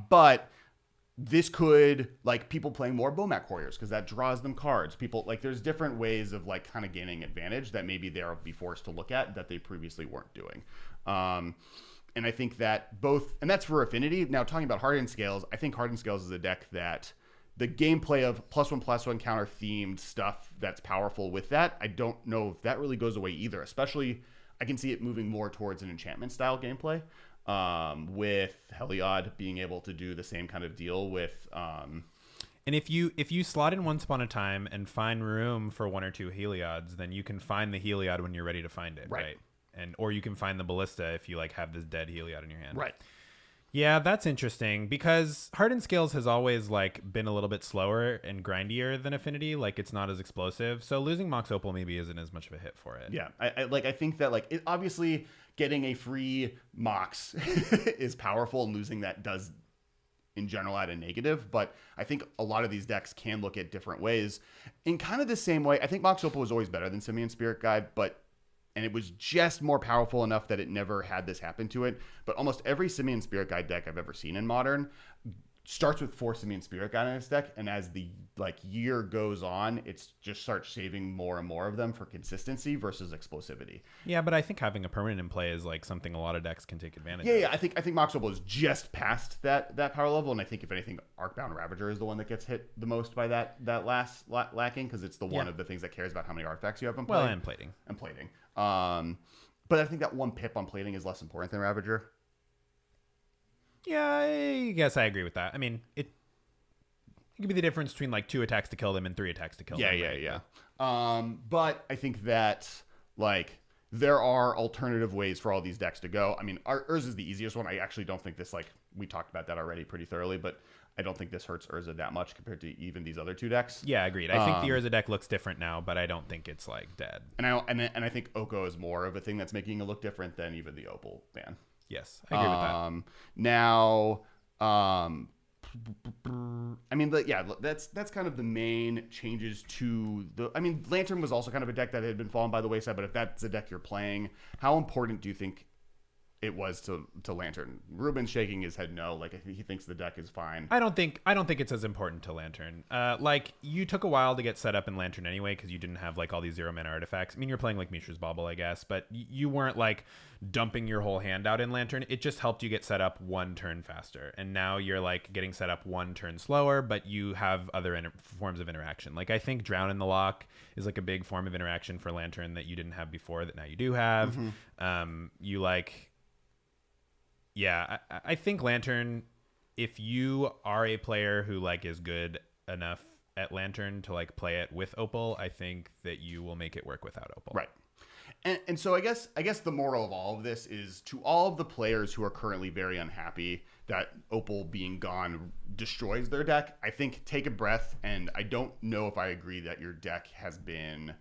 But this could, like, people playing more Bomac Warriors because that draws them cards. People, like, there's different ways of, like, kind of gaining advantage that maybe they'll be forced to look at that they previously weren't doing. And I think that both, and that's for Affinity. Now, talking about Hardened Scales, I think Hardened Scales is a deck that the gameplay of +1/+1 counter themed stuff that's powerful with that, I don't know if that really goes away either. Especially, I can see it moving more towards an enchantment style gameplay. With Heliod being able to do the same kind of deal with and if you slot in Once Upon a Time and find room for 1 or 2 Heliods, then you can find the Heliod when you're ready to find it, right? And or you can find the Ballista if you like have this dead Heliod in your hand. Right. Yeah, that's interesting because Hardened Scales has always like been a little bit slower and grindier than Affinity. Like it's not as explosive. So losing Mox Opal maybe isn't as much of a hit for it. Yeah, I think that like it obviously getting a free Mox is powerful, and losing that does in general add a negative. But I think a lot of these decks can look at different ways in kind of the same way. I think Mox Opal was always better than Simian Spirit Guide, and it was just more powerful enough that it never had this happen to it. But almost every Simian Spirit Guide deck I've ever seen in Modern starts with 4 Simian Spirit Guide in its deck, and as the year goes on, it's just starts saving more and more of them for consistency versus explosivity. Yeah, but I think having a permanent in play is like something a lot of decks can take advantage of. Yeah, I think Mox Opal is just past that power level, and I think if anything, Arcbound Ravager is the one that gets hit the most by that last lacking, because it's the one of the things that cares about how many artifacts you have in play. Well, and plating. But I think that 1 pip on plating is less important than Ravager. Yeah, I guess I agree with that. I mean, it could be the difference between like 2 attacks to kill them and 3 attacks to kill them. Yeah. But I think that like there are alternative ways for all these decks to go. I mean, Urza is the easiest one. I actually don't think this, like, we talked about that already pretty thoroughly, but I don't think this hurts Urza that much compared to even these other 2 decks. Yeah, agreed. I think the Urza deck looks different now, but I don't think it's like dead. And I think Oko is more of a thing that's making it look different than even the Opal ban. Yes, I agree with that. Now, I mean, that's kind of the main changes to the. I mean, Lantern was also kind of a deck that had been fallen by the wayside. But if that's a deck you're playing, how important do you think it was to Lantern? Ruben's shaking his head no. Like he thinks the deck is fine. I don't think it's as important to Lantern. Like you took a while to get set up in Lantern anyway because you didn't have like all these 0 mana artifacts. I mean, you're playing like Mishra's Bauble, I guess, but you weren't like dumping your whole hand out in Lantern. It just helped you get set up 1 turn faster, and now you're like getting set up 1 turn slower, but you have other forms of interaction. Like I think Drown in the Lock is like a big form of interaction for Lantern that you didn't have before that now you do have. You like. Yeah, I think Lantern, if you are a player who like is good enough at Lantern to like play it with Opal, I think that you will make it work without Opal. Right. And so I guess the moral of all of this is to all of the players who are currently very unhappy that Opal being gone destroys their deck, I think take a breath, and I don't know if I agree that your deck has been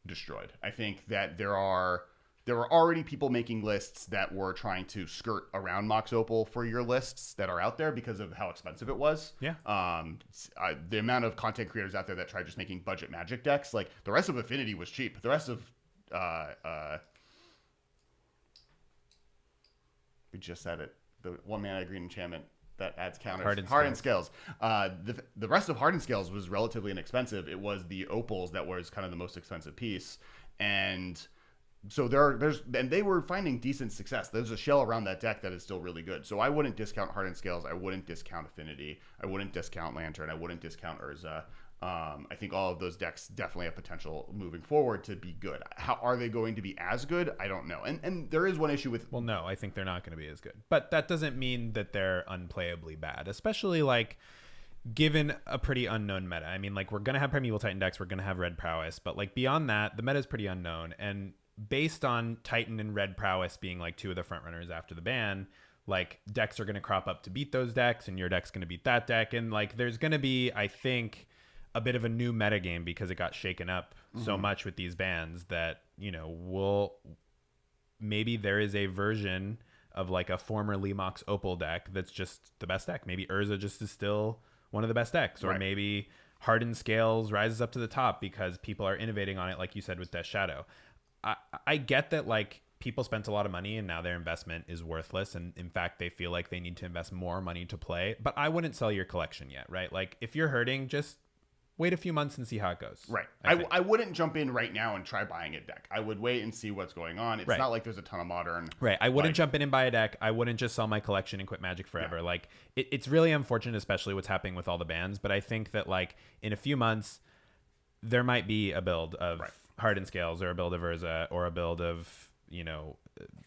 destroyed. I think that there were already people making lists that were trying to skirt around Mox Opal for your lists that are out there because of how expensive it was. Yeah. The amount of content creators out there that tried just making budget Magic decks, like the rest of Affinity was cheap. The rest of we just said it. The 1-mana green enchantment that adds counters. Hardened Scales. The rest of Hardened Scales was relatively inexpensive. It was the Opals that was kind of the most expensive piece, and so and they were finding decent success. There's a shell around that deck that is still really good. So I wouldn't discount Hardened Scales. I wouldn't discount Affinity. I wouldn't discount Lantern. I wouldn't discount Urza. I think all of those decks definitely have potential moving forward to be good. How are they going to be as good? I don't know. And there is one issue with... Well, no, I think they're not going to be as good. But that doesn't mean that they're unplayably bad, especially like given a pretty unknown meta. I mean, like we're going to have Primeval Titan decks. We're going to have Red Prowess. But like beyond that, the meta is pretty unknown. And based on Titan and Red Prowess being like two of the front runners after the ban, like decks are going to crop up to beat those decks and your deck's going to beat that deck. And like there's going to be, I think, a bit of a new metagame because it got shaken up so much with these bans that, you know, maybe there is a version of like a formerly Mox Opal deck that's just the best deck. Maybe Urza just is still one of the best decks, or maybe Hardened Scales rises up to the top because people are innovating on it, like you said with Death Shadow. I get that like people spent a lot of money and now their investment is worthless, and in fact they feel like they need to invest more money to play, but I wouldn't sell your collection yet, right? Like if you're hurting, just wait a few months and see how it goes. Right. I wouldn't jump in right now and try buying a deck. I would wait and see what's going on. It's not like there's a ton of modern. Right. I wouldn't jump in and buy a deck. I wouldn't just sell my collection and quit Magic forever. Yeah. Like it's really unfortunate, especially what's happening with all the bans. But I think that like in a few months, there might be a build of Hardened Scales or a build of Urza or a build of, you know,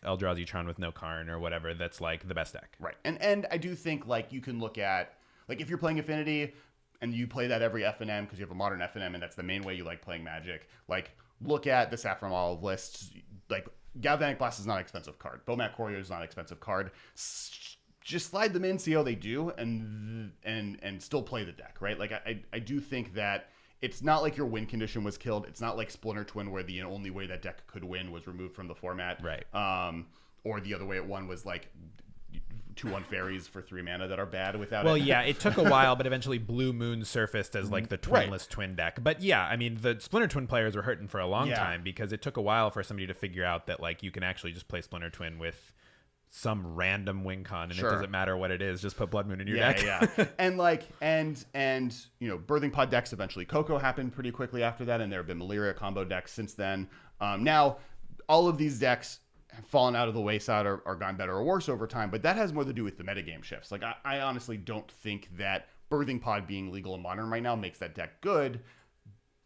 Eldrazi Tron with no Karn or whatever. That's like the best deck. Right. And I do think like you can look at, like if you're playing Affinity and you play that every FNM because you have a modern FNM and that's the main way you like playing Magic, like look at the Saffron Olive lists. Like Galvanic Blast is not an expensive card. Bomat Courier is not an expensive card. Just slide them in, see how they do, and still play the deck, right? Like I do think that it's not like your win condition was killed. It's not like Splinter Twin where the only way that deck could win was removed from the format. Right. Or the other way it won was like 2/1 fairies for 3 mana that are bad without it. Well, yeah, it took a while, but eventually Blue Moon surfaced as like the twinless twin deck. But yeah, I mean, the Splinter Twin players were hurting for a long time because it took a while for somebody to figure out that like you can actually just play Splinter Twin with some random win con, and it doesn't matter what it is, just put Blood Moon in your deck. And like and you know, Birthing Pod decks eventually Coco happened pretty quickly after that, and there have been Malaria combo decks since then. Now all of these decks have fallen out of the wayside or gone better or worse over time, but that has more to do with the metagame shifts. Like I honestly don't think that Birthing Pod being legal in Modern right now makes that deck good,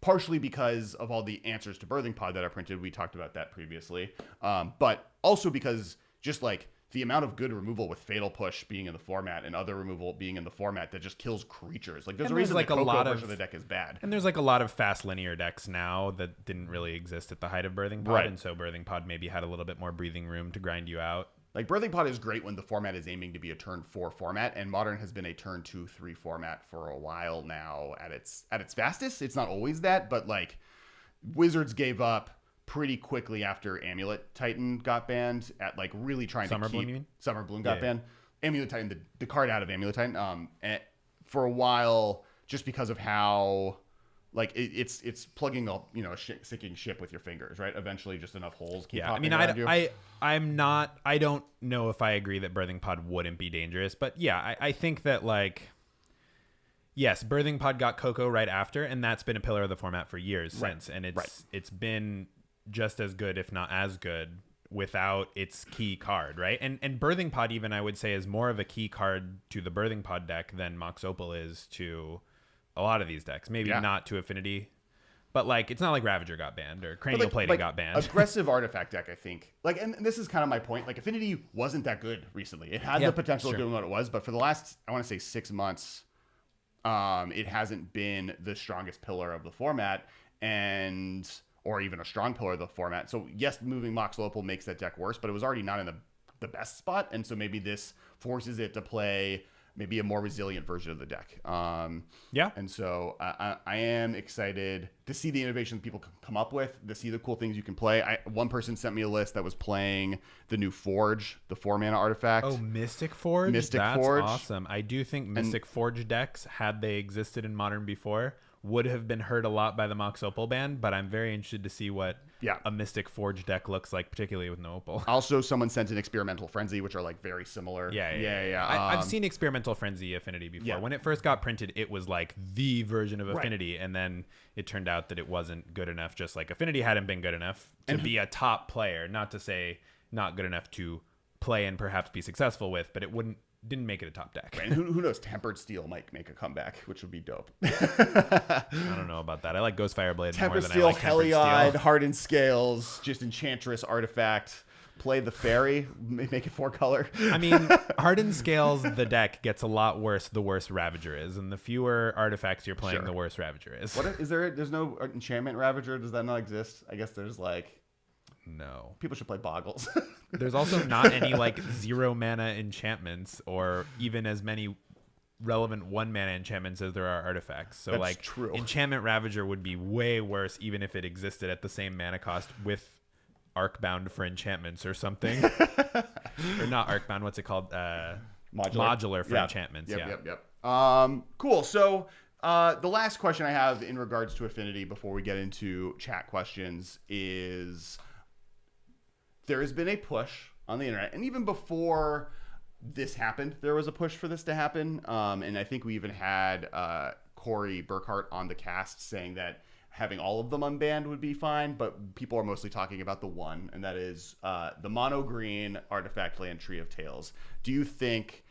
partially because of all the answers to Birthing Pod that are printed. We talked about that previously, but also because just like the amount of good removal with Fatal Push being in the format and other removal being in the format that just kills creatures. Like there's a reason like the Coco version of the deck is bad. And there's like a lot of fast linear decks now that didn't really exist at the height of Birthing Pod. Right. And so Birthing Pod maybe had a little bit more breathing room to grind you out. Like Birthing Pod is great when the format is aiming to be a turn 4 format, and Modern has been a turn 2-3 format for a while now at its fastest. It's not always that, but like Wizards gave up pretty quickly after Amulet Titan got banned at like really trying Summer to keep Bloom, you mean? Summer Bloom got banned. Amulet Titan, the card out of Amulet Titan, for a while, just because of how like it's plugging up, you know, a sinking ship with your fingers, right? Eventually, just enough holes keep popping around you. I don't know if I agree that Birthing Pod wouldn't be dangerous, but yeah, I think that like. Yes, Birthing Pod got Coco right after, and that's been a pillar of the format for years since, and it's been just as good, if not as good, without its key card, right? And Birthing Pod, even I would say, is more of a key card to the Birthing Pod deck than Mox Opal is to a lot of these decks. Maybe not to Affinity, but like it's not like Ravager got banned or Cranial Plating got banned. Aggressive artifact deck, I think. Like, and this is kind of my point. Like Affinity wasn't that good recently. It had the potential of doing what it was, but for the last, I want to say 6 months. It hasn't been the strongest pillar of the format, or even a strong pillar of the format. So yes, moving Mox Opal makes that deck worse, but it was already not in the best spot, and so maybe this forces it to play maybe a more resilient version of the deck. Yeah. And so I am excited to see the innovation that people come up with, to see the cool things you can play. One person sent me a list that was playing the new Forge, the 4-mana artifact. Oh, Mystic Forge? That's Forge. awesome. I do think Mystic Forge decks, had they existed in Modern before, would have been hurt a lot by the Mox Opal ban, but I'm very interested to see what a Mystic Forge deck looks like, particularly with no Opal. Also, someone sent an Experimental Frenzy, which are like very similar. Yeah. I've seen Experimental Frenzy Affinity before. Yeah. When it first got printed, it was like the version of Affinity, and then it turned out that it wasn't good enough, just like Affinity hadn't been good enough to be a top player, not to say not good enough to play and perhaps be successful with, but it didn't make it a top deck. Right. And who knows? Tempered Steel might make a comeback, which would be dope. I don't know about that. I like Ghostfire Blade more Tempered than Steel, I like Tempered Heliod, Steel. Hardened Scales, just Enchantress artifact. Play the Fairy, make it 4-color. I mean, Hardened Scales, the deck gets a lot worse the worse Ravager is, and the fewer artifacts you're playing, the worse Ravager is. What is there? There's no enchantment Ravager. Does that not exist? I guess there's like. No. People should play Boggles. There's also not any like 0 mana enchantments or even as many relevant 1 mana enchantments as there are artifacts. So That's true. Enchantment Ravager would be way worse even if it existed at the same mana cost with Arcbound for enchantments or something. Or not Arcbound, what's it called? Modular for enchantments. Yep. Cool. So the last question I have in regards to Affinity before we get into chat questions is, there has been a push on the internet, and even before this happened, there was a push for this to happen. And I think we even had Corey Burkhart on the cast saying that having all of them unbanned would be fine, but people are mostly talking about the one, and that is the mono green artifact land Tree of Tales. Do you think,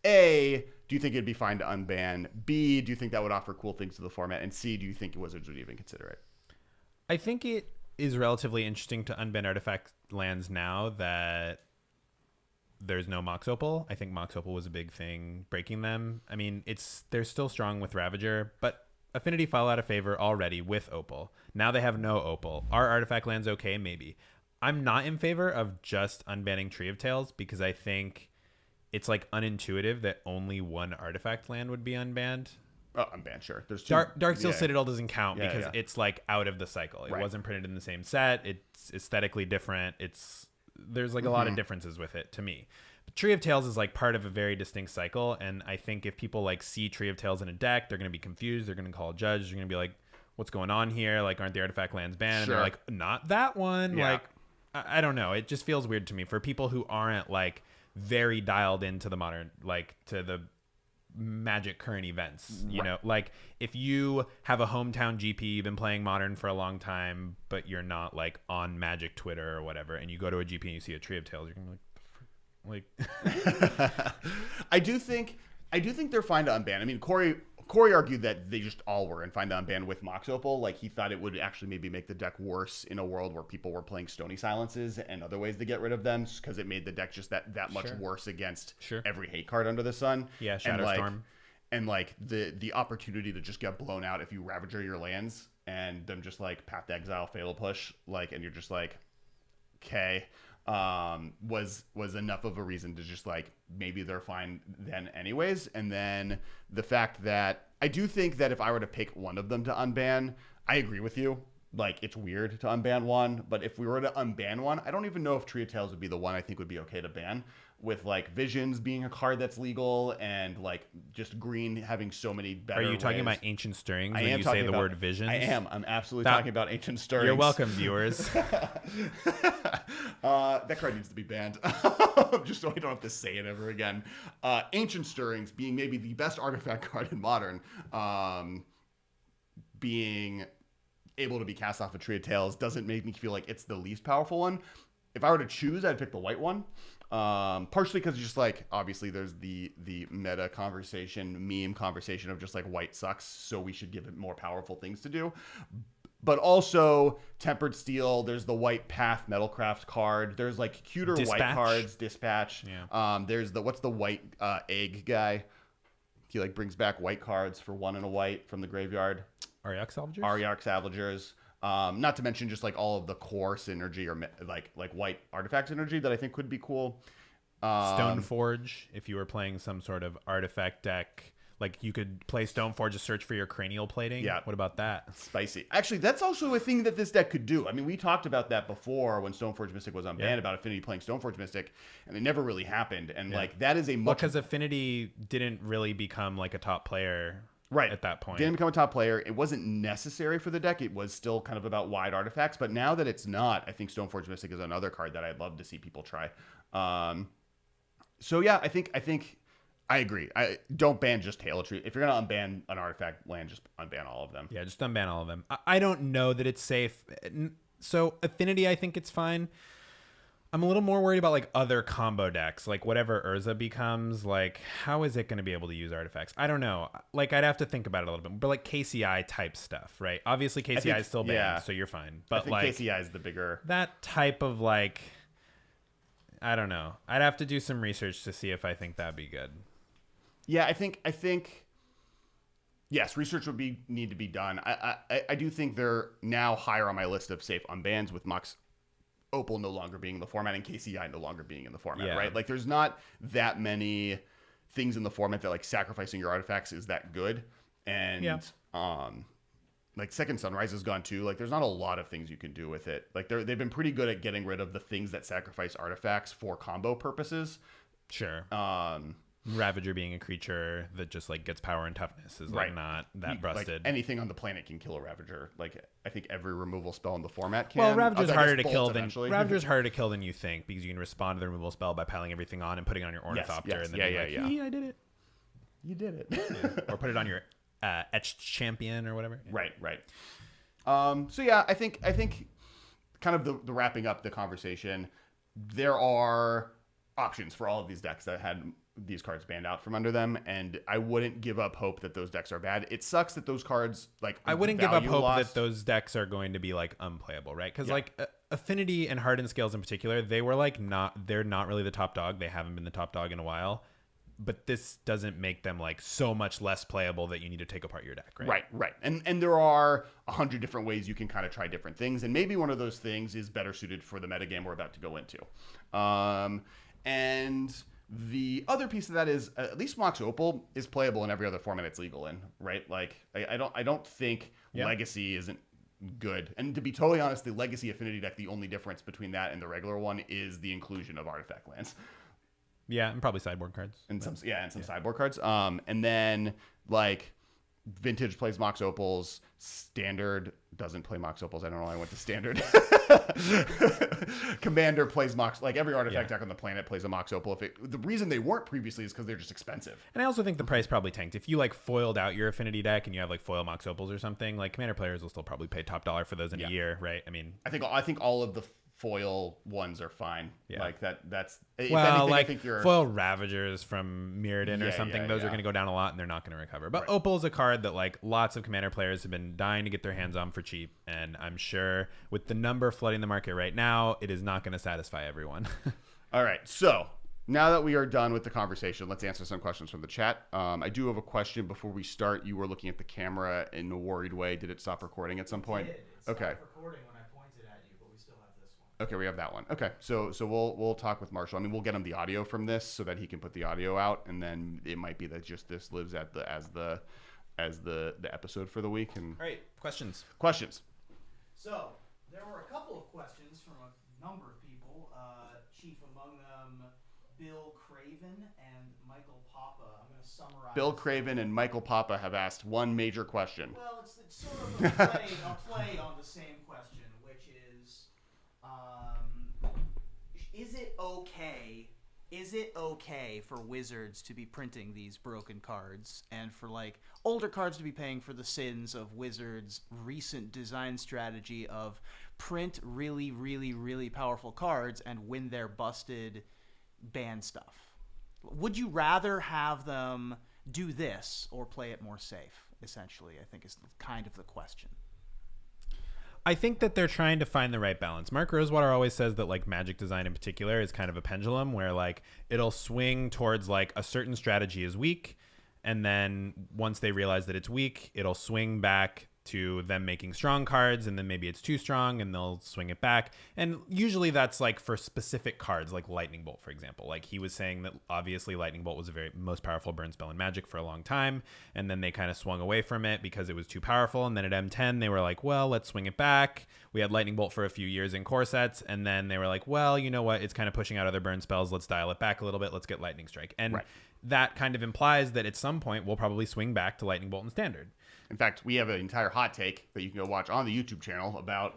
A, do you think it'd be fine to unban? B, do you think that would offer cool things to the format? And C, do you think Wizards would even consider it? I think it is relatively interesting to unban artifact lands now that there's no Mox Opal. I think Mox Opal was a big thing breaking them. I mean, they're still strong with Ravager, but Affinity fell out of favor already with Opal. Now they have no Opal. Are artifact lands okay? Maybe. I'm not in favor of just unbanning Tree of Tales because I think it's like unintuitive that only one artifact land would be unbanned. Oh, unbanned, sure. There's two. Darksteel Citadel doesn't count because it's like out of the cycle. It Right. wasn't printed in the same set. It's aesthetically different. There's like a lot of differences with it to me. But Tree of Tales is like part of a very distinct cycle, and I think if people like see Tree of Tales in a deck, they're going to be confused. They're going to call a judge. They're going to be like, "What's going on here? Like, aren't the artifact lands banned?" Sure. And they're like, "Not that one." Yeah. Like, I don't know. It just feels weird to me for people who aren't like very dialed into the modern, like to the Magic current events. You know, like if you have a hometown GP, you've been playing Modern for a long time, but you're not like on Magic Twitter or whatever, and you go to a GP and you see a Tree of Tales, you're gonna be like I do think they're fine to unban. I mean, Corey argued that they just all were and fine to unban with Mox Opal. Like, he thought it would actually maybe make the deck worse in a world where people were playing Stony Silences and other ways to get rid of them, because it made the deck just that much worse against every hate card under the sun. Yeah, Shadow Storm. And like the opportunity to just get blown out if you Ravager your lands and them just like Path to Exile, Fatal Push, like, and you're just like, okay, was enough of a reason to just like, maybe they're fine then anyways. And then the fact that I do think that if I were to pick one of them to unban, I agree with you. Like, it's weird to unban one, but if we were to unban one, I don't even know if Tree of Tales would be the one I think would be okay to ban, with like Visions being a card that's legal and like just green having so many better Are you talking ways. about Ancient Stirrings I when am you talking say the about, word Visions? I am. I'm absolutely talking about Ancient Stirrings. You're welcome, viewers. That card needs to be banned, just so I don't have to say it ever again. Ancient Stirrings being maybe the best artifact card in Modern, being able to be cast off a Tree of Tales doesn't make me feel like it's the least powerful one. If I were to choose, I'd pick the white one. Partially because just like, obviously there's the meta conversation, meme conversation of just like white sucks, so we should give it more powerful things to do. But also Tempered Steel, there's the white Path Metalcraft card. There's like cuter white cards, Dispatch. Yeah. There's what's the white egg guy? He like brings back white cards for 1 and a white from the graveyard. Ariok Salvagers? Ariok Salvagers. Not to mention just like all of the core synergy or like white artifact synergy that I think could be cool. Stoneforge, if you were playing some sort of artifact deck, like you could play Stoneforge to search for your cranial plating. Yeah. What about that? Spicy. Actually, that's also a thing that this deck could do. I mean, we talked about that before when Stoneforge Mystic was unbanned, about Affinity playing Stoneforge Mystic, and it never really happened. And like that is a much because Affinity didn't really become like a top player at that point. Didn't become a top player. It wasn't necessary for the deck. It was still kind of about wide artifacts. But now that it's not, I think Stoneforge Mystic is another card that I'd love to see people try. So yeah, I think I agree. I don't ban just Tail of Tree. If you're gonna unban an artifact land, just unban all of them. Yeah, just unban all of them. I don't know that it's safe. So Affinity, I think it's fine. I'm a little more worried about like other combo decks, like whatever Urza becomes. Like, how is it going to be able to use artifacts? I don't know. Like, I'd have to think about it a little bit. But like KCI type stuff, right? Obviously, KCI is still banned, so you're fine. But I think like KCI is the bigger that type of like, I don't know. I'd have to do some research to see if I think that'd be good. Yeah, I think yes, research would need to be done. I do think they're now higher on my list of safe unbans with Mox Opal no longer being in the format and KCI no longer being in the format, right? Like there's not that many things in the format that like sacrificing your artifacts is that good. And like Second Sunrise is gone too. Like there's not a lot of things you can do with it. Like they've been pretty good at getting rid of the things that sacrifice artifacts for combo purposes. Sure. Ravager being a creature that just like gets power and toughness is like not that busted. Like anything on the planet can kill a Ravager. Like I think every removal spell in the format can. Well, Ravager's harder to kill than you think because you can respond to the removal spell by piling everything on and putting it on your Ornithopter. And then I did it. You did it. Or put it on your Etched Champion or whatever. Right. So yeah, I think kind of the wrapping up the conversation. There are options for all of these decks that had these cards banned out from under them, and I wouldn't give up hope that those decks are bad. It sucks that those cards I wouldn't give up hope that those decks are going to be like unplayable, right? Because like Affinity and Hardened Scales in particular, they're not really the top dog. They haven't been the top dog in a while, but this doesn't make them like so much less playable that you need to take apart your deck, right? Right. And there are 100 different ways you can kind of try different things, and maybe one of those things is better suited for the metagame we're about to go into. And the other piece of that is at least Mox Opal is playable in every other format it's legal in, right? Like I don't think Legacy isn't good. And to be totally honest, the Legacy Affinity deck, the only difference between that and the regular one is the inclusion of artifact lands. Yeah, and probably sideboard cards. And some sideboard cards. And then like Vintage plays Mox Opals. Standard doesn't play Mox Opals. I don't know why I went to Standard. Commander plays Mox. Like every artifact deck on the planet plays a Mox Opal. The reason they weren't previously is because they're just expensive. And I also think the price probably tanked. If you like foiled out your Affinity deck and you have like foil Mox Opals or something, like Commander players will still probably pay top dollar for those in a year, right? I mean, I think all of the foil ones are fine. Like that's if well, anything, like I think you're foil Ravagers from Mirrodin or something. Those are going to go down a lot and they're not going to recover. But Opal is a card that like lots of Commander players have been dying to get their hands on for cheap, and I'm sure with the number flooding the market right now, it is not going to satisfy everyone. All right, so now that we are done with the conversation, let's answer some questions from the chat. I do have a question before we start. You were looking at the camera in a worried way. Did it stop recording at some point? It stopped recording when I pointed at you, but we still have this one. Okay, we have that one. Okay, so we'll talk with Marshall. I mean, we'll get him the audio from this so that he can put the audio out, and then it might be that just this lives at as the episode for the week. And all right, questions. So there were a couple of questions from a number of people. Chief among them, Bill Craven and Michael Papa. I'm going to summarize. Bill Craven and Michael Papa have asked one major question. Well, it's sort of a play on the same question, which is it okay for Wizards to be printing these broken cards and for like older cards to be paying for the sins of Wizards' recent design strategy of print really, really, really powerful cards and when they're busted, ban stuff? Would you rather have them do this or play it more safe, essentially, I think is kind of the question. I think that they're trying to find the right balance. Mark Rosewater always says that like Magic design in particular is kind of a pendulum where like it'll swing towards like a certain strategy is weak, and then once they realize that it's weak, it'll swing back to them making strong cards, and then maybe it's too strong and they'll swing it back. And usually that's like for specific cards, like Lightning Bolt, for example. Like he was saying that obviously Lightning Bolt was the very most powerful burn spell in Magic for a long time, and then they kind of swung away from it because it was too powerful. And then at M10 they were like, well, let's swing it back. We had Lightning Bolt for a few years in core sets, and then they were like, well, you know what, it's kind of pushing out other burn spells, let's dial it back a little bit, let's get Lightning Strike. And that kind of implies that at some point we'll probably swing back to Lightning Bolt and Standard. In fact, we have an entire hot take that you can go watch on the YouTube channel about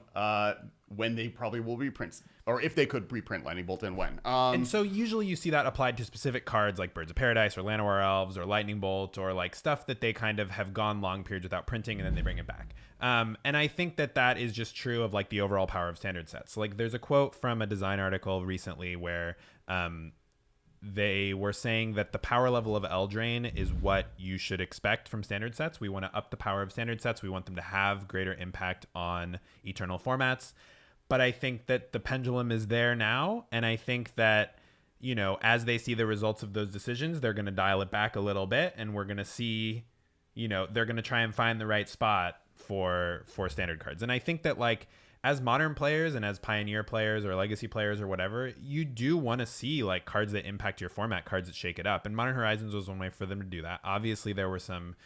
when they probably will reprint, or if they could reprint Lightning Bolt and when. And so usually you see that applied to specific cards like Birds of Paradise or Llanowar Elves or Lightning Bolt, or like stuff that they kind of have gone long periods without printing and then they bring it back. And I think that that is just true of like the overall power of standard sets. Like there's a quote from a design article recently where they were saying that the power level of Eldraine is what you should expect from standard sets. We want to up the power of standard sets. We want them to have greater impact on eternal formats. But I think that the pendulum is there now. And I think that, you know, as they see the results of those decisions, they're going to dial it back a little bit. And we're going to see, you know, they're going to try and find the right spot for standard cards. And I think that like, as modern players and as pioneer players or legacy players or whatever, you do want to see like cards that impact your format, cards that shake it up. And Modern Horizons was one way for them to do that. Obviously, there were some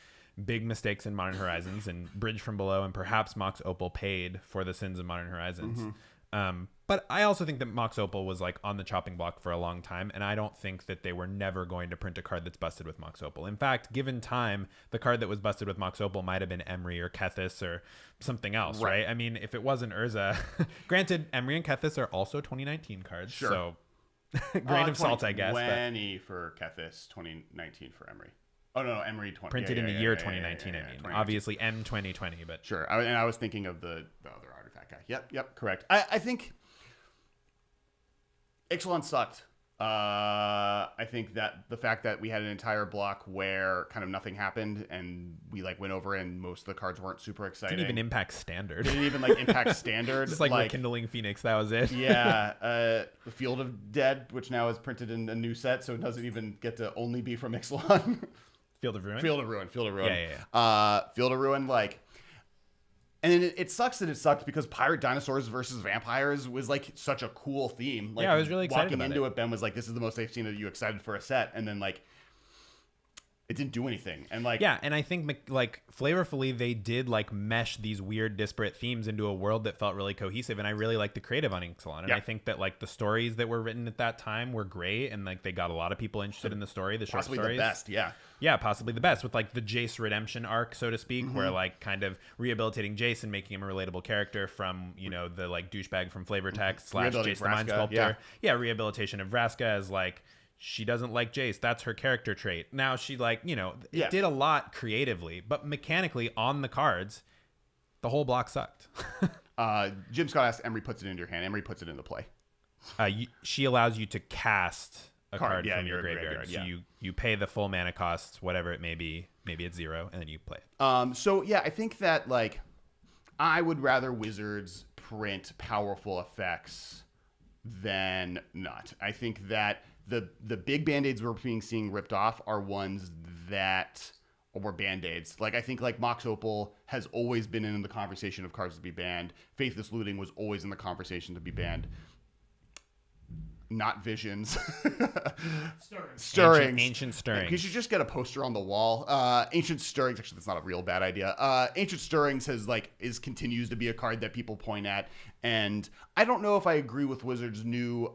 big mistakes in Modern Horizons, and Bridge from Below and perhaps Mox Opal paid for the sins of Modern Horizons. But I also think that Mox Opal was like on the chopping block for a long time, and I don't think that they were never going to print a card that's busted with Mox Opal. In fact, given time, the card that was busted with Mox Opal might have been Emry or Kethis or something else, right? I mean, if it wasn't Urza, granted, Emry and Kethis are also 2019 cards, so grain of salt, I guess. 20 for Kethis, 2019 for Emry. Oh, no, Emry 20. Printed in the year 2019, I mean. Obviously, M 2020, but... Sure, and I was thinking of the other artifact guy. Yep, correct. I think Ixalan sucked. I think that the fact that we had an entire block where kind of nothing happened and we like went over and most of the cards weren't super exciting. Didn't even impact standard. Didn't even like impact standard. Just like Rekindling Phoenix, that was it. Yeah. The Field of Dead, which now is printed in a new set, so it doesn't even get to only be from Ixalan. Field of Ruin? Field of Ruin. Yeah. Field of Ruin, like... And then it sucks that it sucked because pirate dinosaurs versus vampires was like such a cool theme. Like, yeah, I was really excited walking about into it. Ben was like, "This is the most I've seen of you excited for a set," and then like it didn't do anything. And like, yeah, and I think like flavorfully they did like mesh these weird disparate themes into a world that felt really cohesive, and I really liked the creative on Ixalan. And I think that like the stories that were written at that time were great, and like they got a lot of people interested in the story. The short possibly stories, the best, yeah, possibly the best, with like the Jace redemption arc, so to speak, where like kind of rehabilitating Jace and making him a relatable character from, you know, the like douchebag from Flavor Text / Jace the Mind Sculptor. Yeah, rehabilitation of Vraska as like, she doesn't like Jace. That's her character trait. Now she like, you know, it did a lot creatively, but mechanically on the cards, the whole block sucked. Jim Scott asked, Emry puts it into your hand. Emry puts it into play. She allows you to cast a card from your graveyard. So you pay the full mana costs, whatever it may be. Maybe it's 0, and then you play it. So yeah, I think that like I would rather Wizards print powerful effects than not. I think that the big band-aids we're seeing ripped off are ones that were band-aids. Like I think like Mox Opal has always been in the conversation of cards to be banned. Faithless Looting was always in the conversation to be banned. Not Visions. Stirrings. Ancient Stirrings. You should just get a poster on the wall. Ancient Stirrings. Actually, that's not a real bad idea. Ancient Stirrings continues to be a card that people point at, and I don't know if I agree with Wizards' new.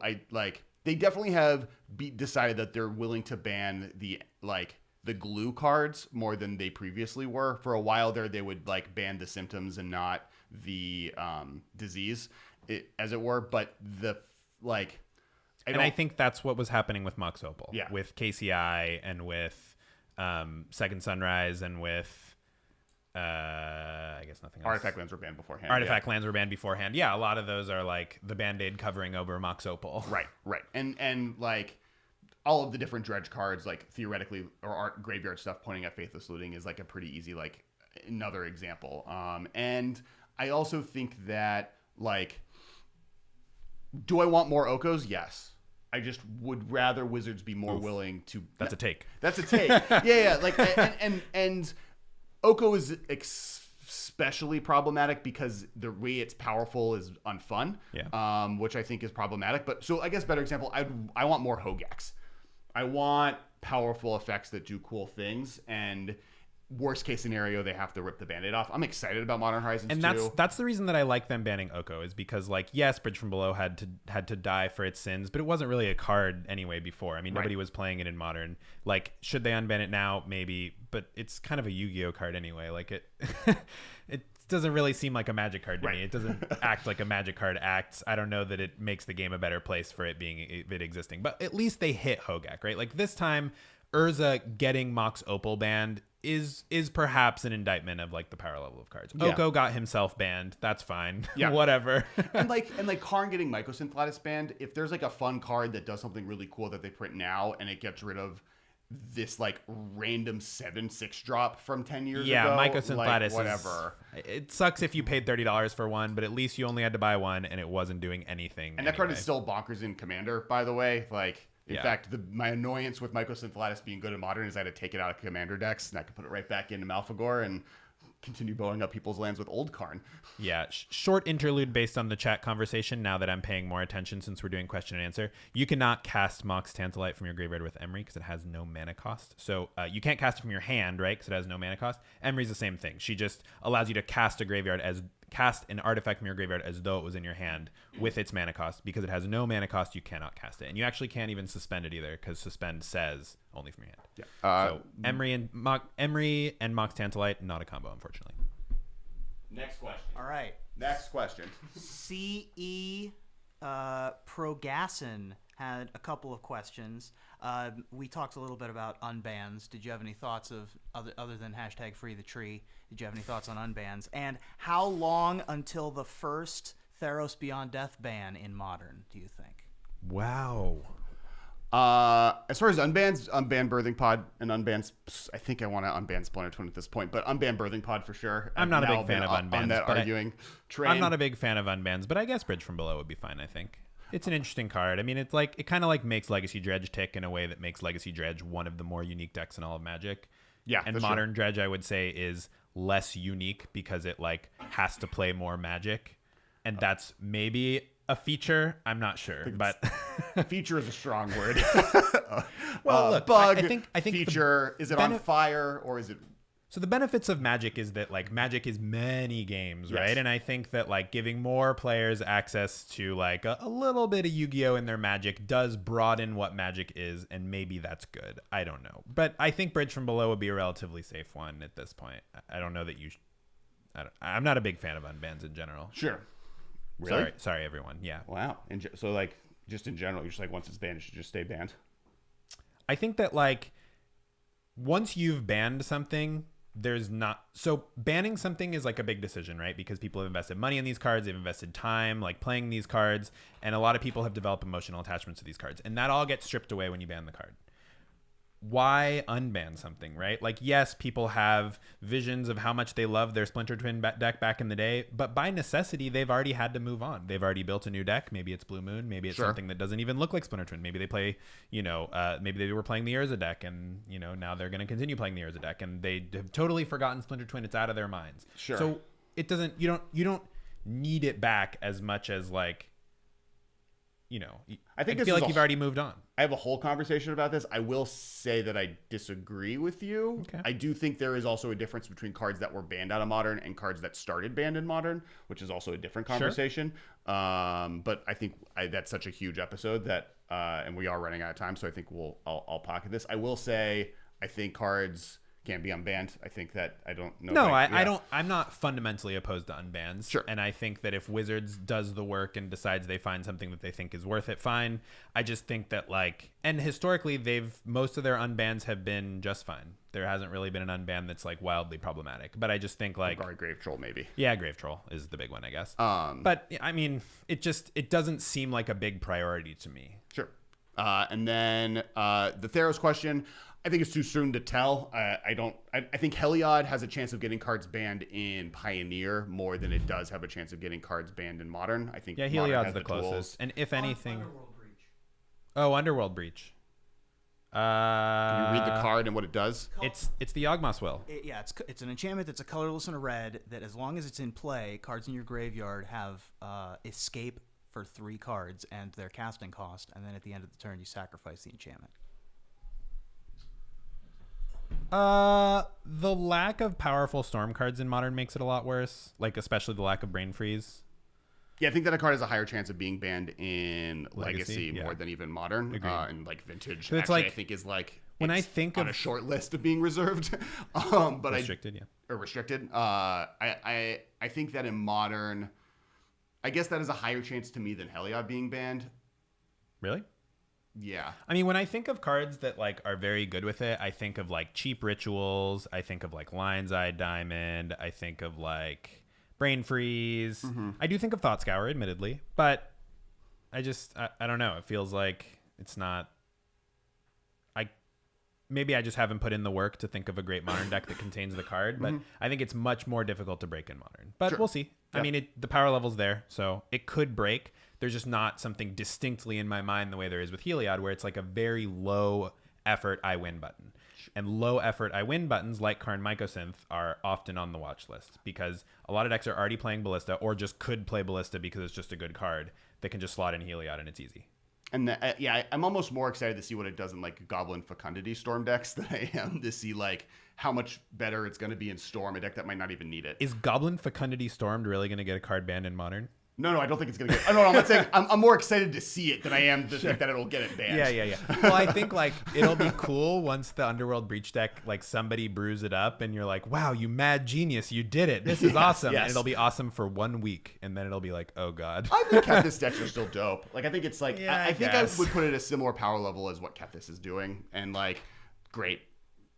They definitely have decided that they're willing to ban the glue cards more than they previously were. For a while there, they would like ban the symptoms and not the disease, as it were. But I think that's what was happening with Mox Opal. Yeah. With KCI and with Second Sunrise and with I guess nothing else. Artifact lands were banned beforehand. Lands were banned beforehand. Yeah, a lot of those are like the Band-Aid covering over Mox Opal. Right. And like all of the different dredge cards, like theoretically, or art graveyard stuff pointing at Faithless Looting is like a pretty easy, like another example. And I also think that like, do I want more Okos? Yes. I just would rather Wizards be more willing to. That's a take. That's a take. Yeah. Like, and Oko is especially problematic because the way it's powerful is unfun. Yeah. Which I think is problematic. But so I guess better example, I want more Hogaaks. I want powerful effects that do cool things, and worst case scenario, they have to rip the Band-Aid off. I'm excited about Modern Horizons and 2. that's the reason that I like them banning Oko, is because, like, yes, Bridge from Below had to die for its sins, but it wasn't really a card anyway before. I mean, nobody was playing it in Modern. Like, should they unban it now? Maybe, but it's kind of a Yu-Gi-Oh card anyway. Like, it doesn't really seem like a Magic card to me. It doesn't act like a Magic card acts. I don't know that it makes the game a better place for it existing, but at least they hit Hogaak, right? Like, this time, Urza getting Mox Opal banned is perhaps an indictment of, like, the power level of cards. Yeah. Oko got himself banned. That's fine. Yeah. Whatever. and Karn getting Mycosynth Lattice banned, if there's like a fun card that does something really cool that they print now and it gets rid of this like random 7/6 drop from 10 years ago. Yeah, Mycosynth Lattice whatever. It sucks if you paid $30 for one, but at least you only had to buy one and it wasn't doing anything. And that card is still bonkers in Commander, by the way. Like, in Yeah. fact, my annoyance with Mycosynth Lattice being good in Modern is I had to take it out of Commander decks, and I could put it right back into Malphagor and continue blowing up people's lands with old Karn. Yeah, short interlude based on the chat conversation. Now that I'm paying more attention since we're doing question and answer, you cannot cast Mox Tantalite from your graveyard with Emery because it has no mana cost. So you can't cast it from your hand, right? Because it has no mana cost. Emery's the same thing. She just allows you to cast an artifact from your graveyard as though it was in your hand with its mana cost. Because it has no mana cost, you cannot cast it, and you actually can't even suspend it either because suspend says only from your hand. Yeah. So Emery and Mox Tantalite, not a combo, unfortunately. Next question. All right. Next question. CE Progasson had a couple of questions. We talked a little bit about unbans. Did you have any thoughts of other than hashtag free the tree? Did you have any thoughts on unbans? And how long until the first Theros Beyond Death ban in Modern, do you think? Wow. As far as unbans, unban Birthing Pod and unbans, I think I want to unban Splinter Twin at this point, but unban Birthing Pod for sure. I'm not a big fan of unbans. On that but arguing train. I'm not a big fan of unbans, but I guess Bridge from Below would be fine, I think. It's an interesting card. I mean, it kind of like makes Legacy Dredge tick in a way that makes Legacy Dredge one of the more unique decks in all of Magic. Yeah, and Modern Dredge, I would say, is less unique because it like has to play more Magic, and that's maybe a feature. I'm not sure, but feature is a strong word. Well, look, bug. I think feature. Is it on fire or is it? So the benefits of Magic is that like Magic is many games, Yes. right? And I think that like giving more players access to like a little bit of Yu-Gi-Oh in their Magic does broaden what Magic is, and maybe that's good. I don't know, but I think Bridge from Below would be a relatively safe one at this point. I don't know that you. I'm not a big fan of unbans in general. Sure. Really? Sorry, everyone. Yeah. Wow. So like, just in general, you're just like, once it's banned, it should just stay banned. I think that like once you've banned something, there's not, so banning something is like a big decision, right? Because people have invested money in these cards, they've invested time like playing these cards, and a lot of people have developed emotional attachments to these cards, and that all gets stripped away when you ban the card. Why unban something, right? Like, yes, people have visions of how much they love their Splinter Twin deck back in the day, but by necessity, they've already had to move on. They've already built a new deck. Maybe it's Blue Moon. Maybe it's something that doesn't even look like Splinter Twin. Maybe they play, maybe they were playing the Urza deck, and, now they're going to continue playing the Urza deck, and they have totally forgotten Splinter Twin. It's out of their minds. Sure. So it doesn't, you don't need it back as much as like, I feel like you've already moved on. I have a whole conversation about this. I will say that I disagree with you. Okay. I do think there is also a difference between cards that were banned out of Modern and cards that started banned in Modern, which is also a different conversation. Sure. But I think that's such a huge episode that, and we are running out of time, so I think I'll pocket this. I will say I think cards can be unbanned. I think that I don't know. No, I don't. I'm not fundamentally opposed to unbans. Sure. And I think that if Wizards does the work and decides they find something that they think is worth it, fine. I just think that and historically most of their unbans have been just fine. There hasn't really been an unban that's like wildly problematic. But I just think like Grave Troll maybe. Yeah, Grave Troll is the big one, I guess. But I mean, it doesn't seem like a big priority to me. Sure. And then the Theros question. I think it's too soon to tell. I think Heliod has a chance of getting cards banned in Pioneer more than it does have a chance of getting cards banned in Modern. I think Heliod's the closest. And if anything, Underworld Breach. Oh, Underworld Breach. Can you read the card and what it does? It's the Yawgmoth's Will. It's an enchantment that's a colorless and a red that as long as it's in play, cards in your graveyard have escape for 3 cards and their casting cost, and then at the end of the turn you sacrifice the enchantment. The lack of powerful storm cards in Modern makes it a lot worse, like especially the lack of Brain Freeze. Yeah, I think that a card has a higher chance of being banned in Legacy more than even Modern. And like Vintage, so it's actually, like, I think is like when I think on of a short list of being reserved, but restricted, or restricted. I think that in Modern, I guess that is a higher chance to me than Heliod being banned. Really? Yeah. I mean, when I think of cards that like are very good with it, I think of like cheap rituals. I think of like Lion's Eye Diamond. I think of like Brain Freeze. Mm-hmm. I do think of Thought Scour, admittedly, but I don't know. It feels like it's not. Maybe I just haven't put in the work to think of a great Modern deck that contains the card, but I think it's much more difficult to break in Modern. But we'll see. Yeah. I mean, the power level's there, so it could break. There's just not something distinctly in my mind the way there is with Heliod, where it's like a very low effort I win button. And low effort I win buttons like Karn Mycosynth are often on the watch list because a lot of decks are already playing Ballista or just could play Ballista because it's just a good card that can just slot in Heliod and it's easy. And I'm almost more excited to see what it does in like Goblin Fecundity Storm decks than I am to see like how much better it's going to be in Storm, a deck that might not even need it. Is Goblin Fecundity Stormed really going to get a card banned in Modern? No, I don't think it's going to get... I'm not saying... I'm more excited to see it than I am to think that it'll get it banned. Yeah. Well, I think, like, it'll be cool once the Underworld Breach deck, like, somebody brews it up and you're like, wow, you mad genius, you did it. This is awesome. Yes. And it'll be awesome for 1 week. And then it'll be like, oh, God. I think Kethis decks are still dope. Like, I think it's like... Yeah, I think I guess. would put it at a similar power level as what Kethis is doing. And, like, great.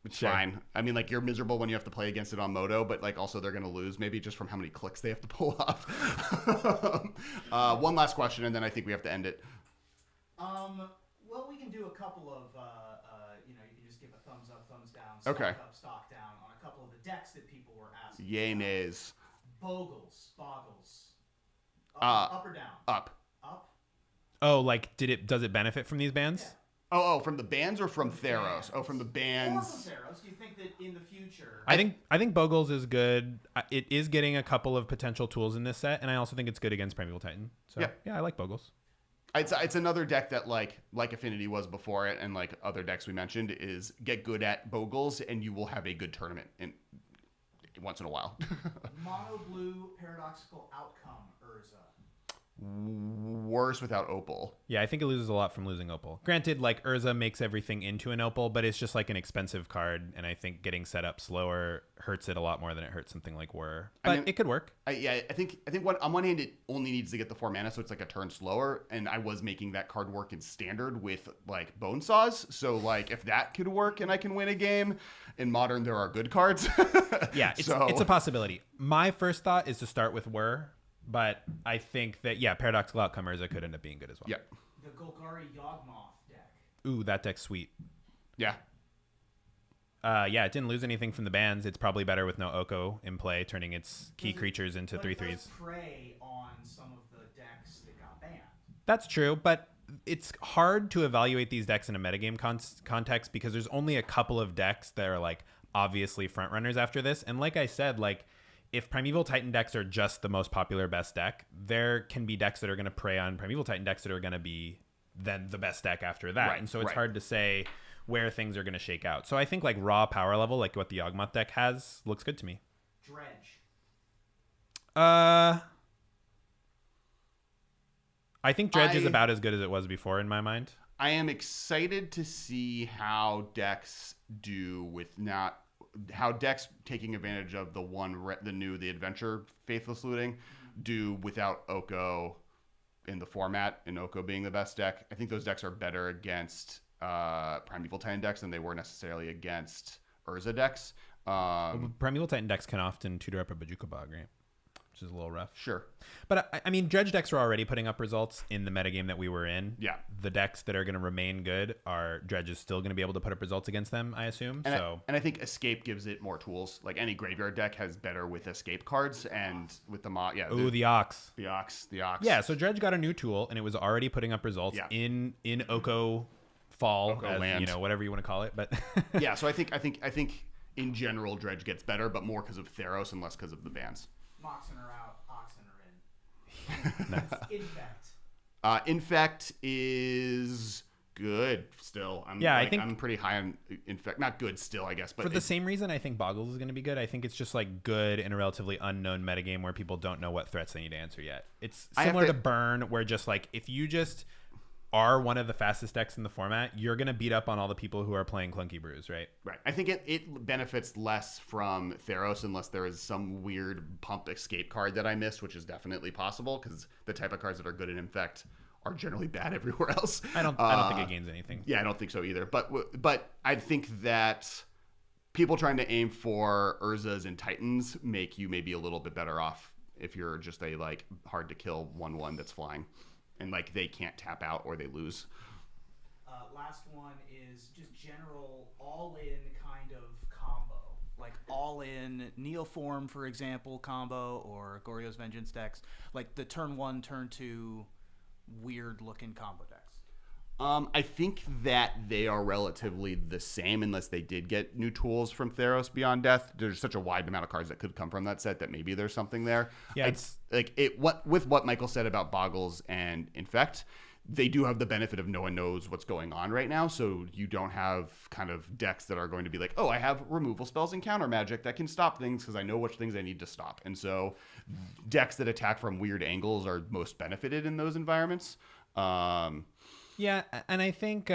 It's fine. I mean, like, you're miserable when you have to play against it on Moto, but, like, also they're going to lose maybe just from how many clicks they have to pull off. One last question, and then I think we have to end it. Well, we can do a couple of, you can just give a thumbs up, thumbs down, stock up, stock down on a couple of the decks that people were asking. Yay, nays. Boggles. Up or down? Up. Up? Oh, like, does it benefit from these bans? Yeah. Oh, from the bans or from Theros? Oh, from the Or bans. from Theros. Do you think that in the future... I think Bogles is good. It is getting a couple of potential tools in this set, and I also think it's good against Primeval Titan. So, yeah I like Bogles. It's another deck that, like Affinity was before it, and like other decks we mentioned, is get good at Bogles, and you will have a good tournament once in a while. Mono blue paradoxical outcome, Urza. Worse without Opal. Yeah, I think it loses a lot from losing Opal. Granted, like Urza makes everything into an Opal, but it's just like an expensive card, and I think getting set up slower hurts it a lot more than it hurts something like Whir. But it could work. I think what on one hand it only needs to get the 4 mana, so it's like a turn slower, and I was making that card work in Standard with like Bone Saws. So like if that could work and I can win a game, in Modern there are good cards. Yeah, it's a possibility. My first thought is to start with Whir. But I think that, Paradoxical Outcome Urza could end up being good as well. Yeah. The Golgari Yawgmoth deck. Ooh, that deck's sweet. Yeah. It didn't lose anything from the bans. It's probably better with no Oko in play, turning its key creatures into 3/3s. It does prey on some of the decks that got banned. That's true, but it's hard to evaluate these decks in a metagame context because there's only a couple of decks that are, like, obviously frontrunners after this. And like I said, like, if Primeval Titan decks are just the most popular best deck, there can be decks that are going to prey on Primeval Titan decks that are going to be then the best deck after that. Right, and so it's hard to say where things are going to shake out. So I think like raw power level, like what the Yawgmoth deck has, looks good to me. Dredge. I think Dredge is about as good as it was before in my mind. I am excited to see how decks do with how decks taking advantage of the adventure Faithless Looting do without Oko in the format, and Oko being the best deck. I think those decks are better against Primeval Titan decks than they were necessarily against Urza decks. Primeval Titan decks can often tutor up a Bajuka Bog, right? Which is a little rough. Sure. But I mean, Dredge decks are already putting up results in the metagame that we were in. Yeah. The decks that are going to remain good are Dredge is still going to be able to put up results against them, I assume. And I think Escape gives it more tools. Like any graveyard deck has better with Escape cards and with the the Ox. The Ox. Yeah, so Dredge got a new tool and it was already putting up results in Oko fall, Oko as, land. whatever you want to call it. But Yeah, so I think in general Dredge gets better, but more because of Theros and less because of the bans. Moxen are out, Oxen are in. Nice. Infect. Infect is good still. I think I'm pretty high on Infect. Not good still, I guess. But for the same reason, I think Boggles is going to be good. I think it's just like good in a relatively unknown metagame where people don't know what threats they need to answer yet. It's similar to Burn, where just like if you just are one of the fastest decks in the format, you're going to beat up on all the people who are playing Clunky Brews, right? Right. I think it benefits less from Theros unless there is some weird pump escape card that I missed, which is definitely possible because the type of cards that are good in Infect are generally bad everywhere else. I don't think it gains anything. Yeah, I don't think so either. But I think that people trying to aim for Urzas and Titans make you maybe a little bit better off if you're just a like hard to kill 1/1 that's flying and like they can't tap out or they lose. Last one is just general all-in kind of combo, like all-in Neoform, for example, combo, or Goryo's Vengeance decks, like the turn 1, turn 2 weird-looking combo decks. I think that they are relatively the same unless they did get new tools from Theros Beyond Death. There's such a wide amount of cards that could come from that set that maybe there's something there. Yeah, it's like with what Michael said about Boggles and Infect, they do have the benefit of no one knows what's going on right now, so you don't have kind of decks that are going to be like, oh, I have removal spells and counter magic that can stop things because I know which things I need to stop. And so decks that attack from weird angles are most benefited in those environments. Yeah, and I think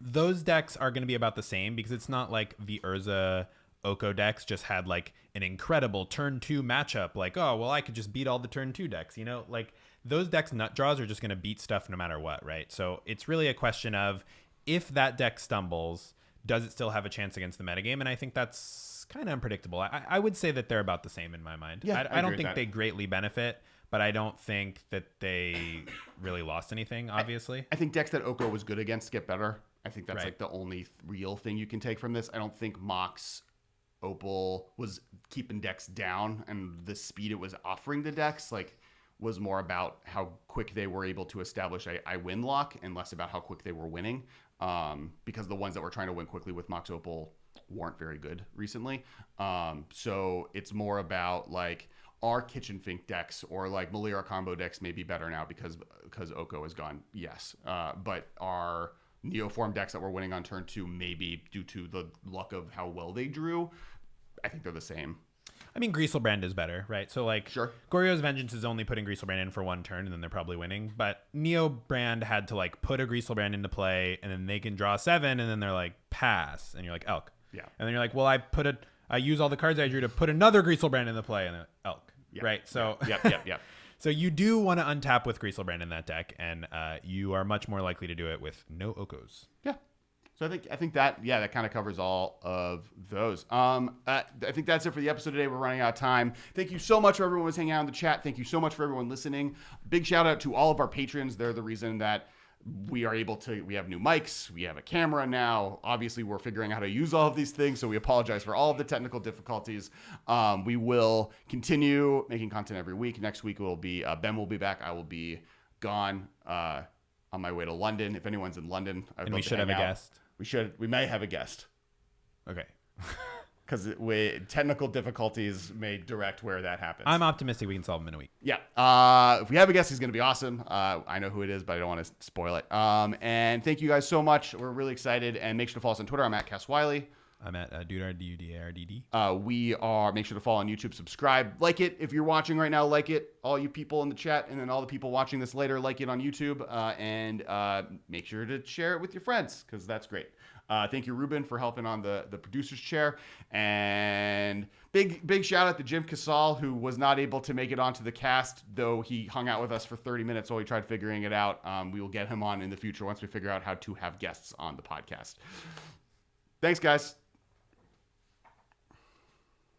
those decks are going to be about the same because it's not like the Urza Oko decks just had like an incredible turn 2 matchup. Like, oh, well, I could just beat all the turn 2 decks. Like those decks nut draws are just going to beat stuff no matter what, right? So it's really a question of if that deck stumbles, does it still have a chance against the metagame? And I think that's kind of unpredictable. I would say that they're about the same in my mind. Yeah, I don't think they greatly benefit, but I don't think that they really lost anything, obviously. I think decks that Oko was good against get better. I think that's Right. like the only real thing you can take from this. I don't think Mox Opal was keeping decks down, and the speed it was offering the decks was more about how quick they were able to establish a win lock and less about how quick they were winning, because the ones that were trying to win quickly with Mox Opal weren't very good recently. So it's more about like our Kitchen Fink decks or like Malira combo decks may be better now because Oko is gone. Yes. But our Neoform decks that were winning on turn 2, maybe due to the luck of how well they drew, I think they're the same. I mean, Grieselbrand is better, right? So, like, Sure. Goryo's Vengeance is only putting Grieselbrand in for one turn, and then they're probably winning. But Neobrand had to, like, put a Grieselbrand into play, and then they can draw 7, and then they're like, pass. And you're like, Elk. Yeah. And then you're like, well, I use all the cards I drew to put another Grieselbrand in the play, and then Elk. Yeah. Right? So, Yep. So you do want to untap with Grieselbrand in that deck, and you are much more likely to do it with no Okos. Yeah. So I think that kind of covers all of those. I think that's it for the episode today. We're running out of time. Thank you so much for everyone who's hanging out in the chat. Thank you so much for everyone listening. Big shout out to all of our patrons. They're the reason that we are able to, we have new mics, we have a camera now. Obviously, we're figuring out how to use all of these things, so we apologize for all of the technical difficulties. We will continue making content every week. Next week will be, Ben will be back. I will be gone on my way to London. If anyone's in London, And we should have a guest. We may have a guest. Okay. Because technical difficulties may direct where that happens. I'm optimistic we can solve them in a week. Yeah. If we have a guest, he's going to be awesome. I know who it is, but I don't want to spoil it. And thank you guys so much. We're really excited. And make sure to follow us on Twitter. I'm at Cass Wiley. I'm at Dudar, DUDARDD. Make sure to follow on YouTube, subscribe, like it. If you're watching right now, like it. All you people in the chat, and then all the people watching this later, like it on YouTube. And make sure to share it with your friends, because that's great. Thank you, Ruben, for helping on the producer's chair. And big shout out to Jim Casal, who was not able to make it onto the cast, though he hung out with us for 30 minutes while we tried figuring it out. We will get him on in the future once we figure out how to have guests on the podcast. Thanks, guys.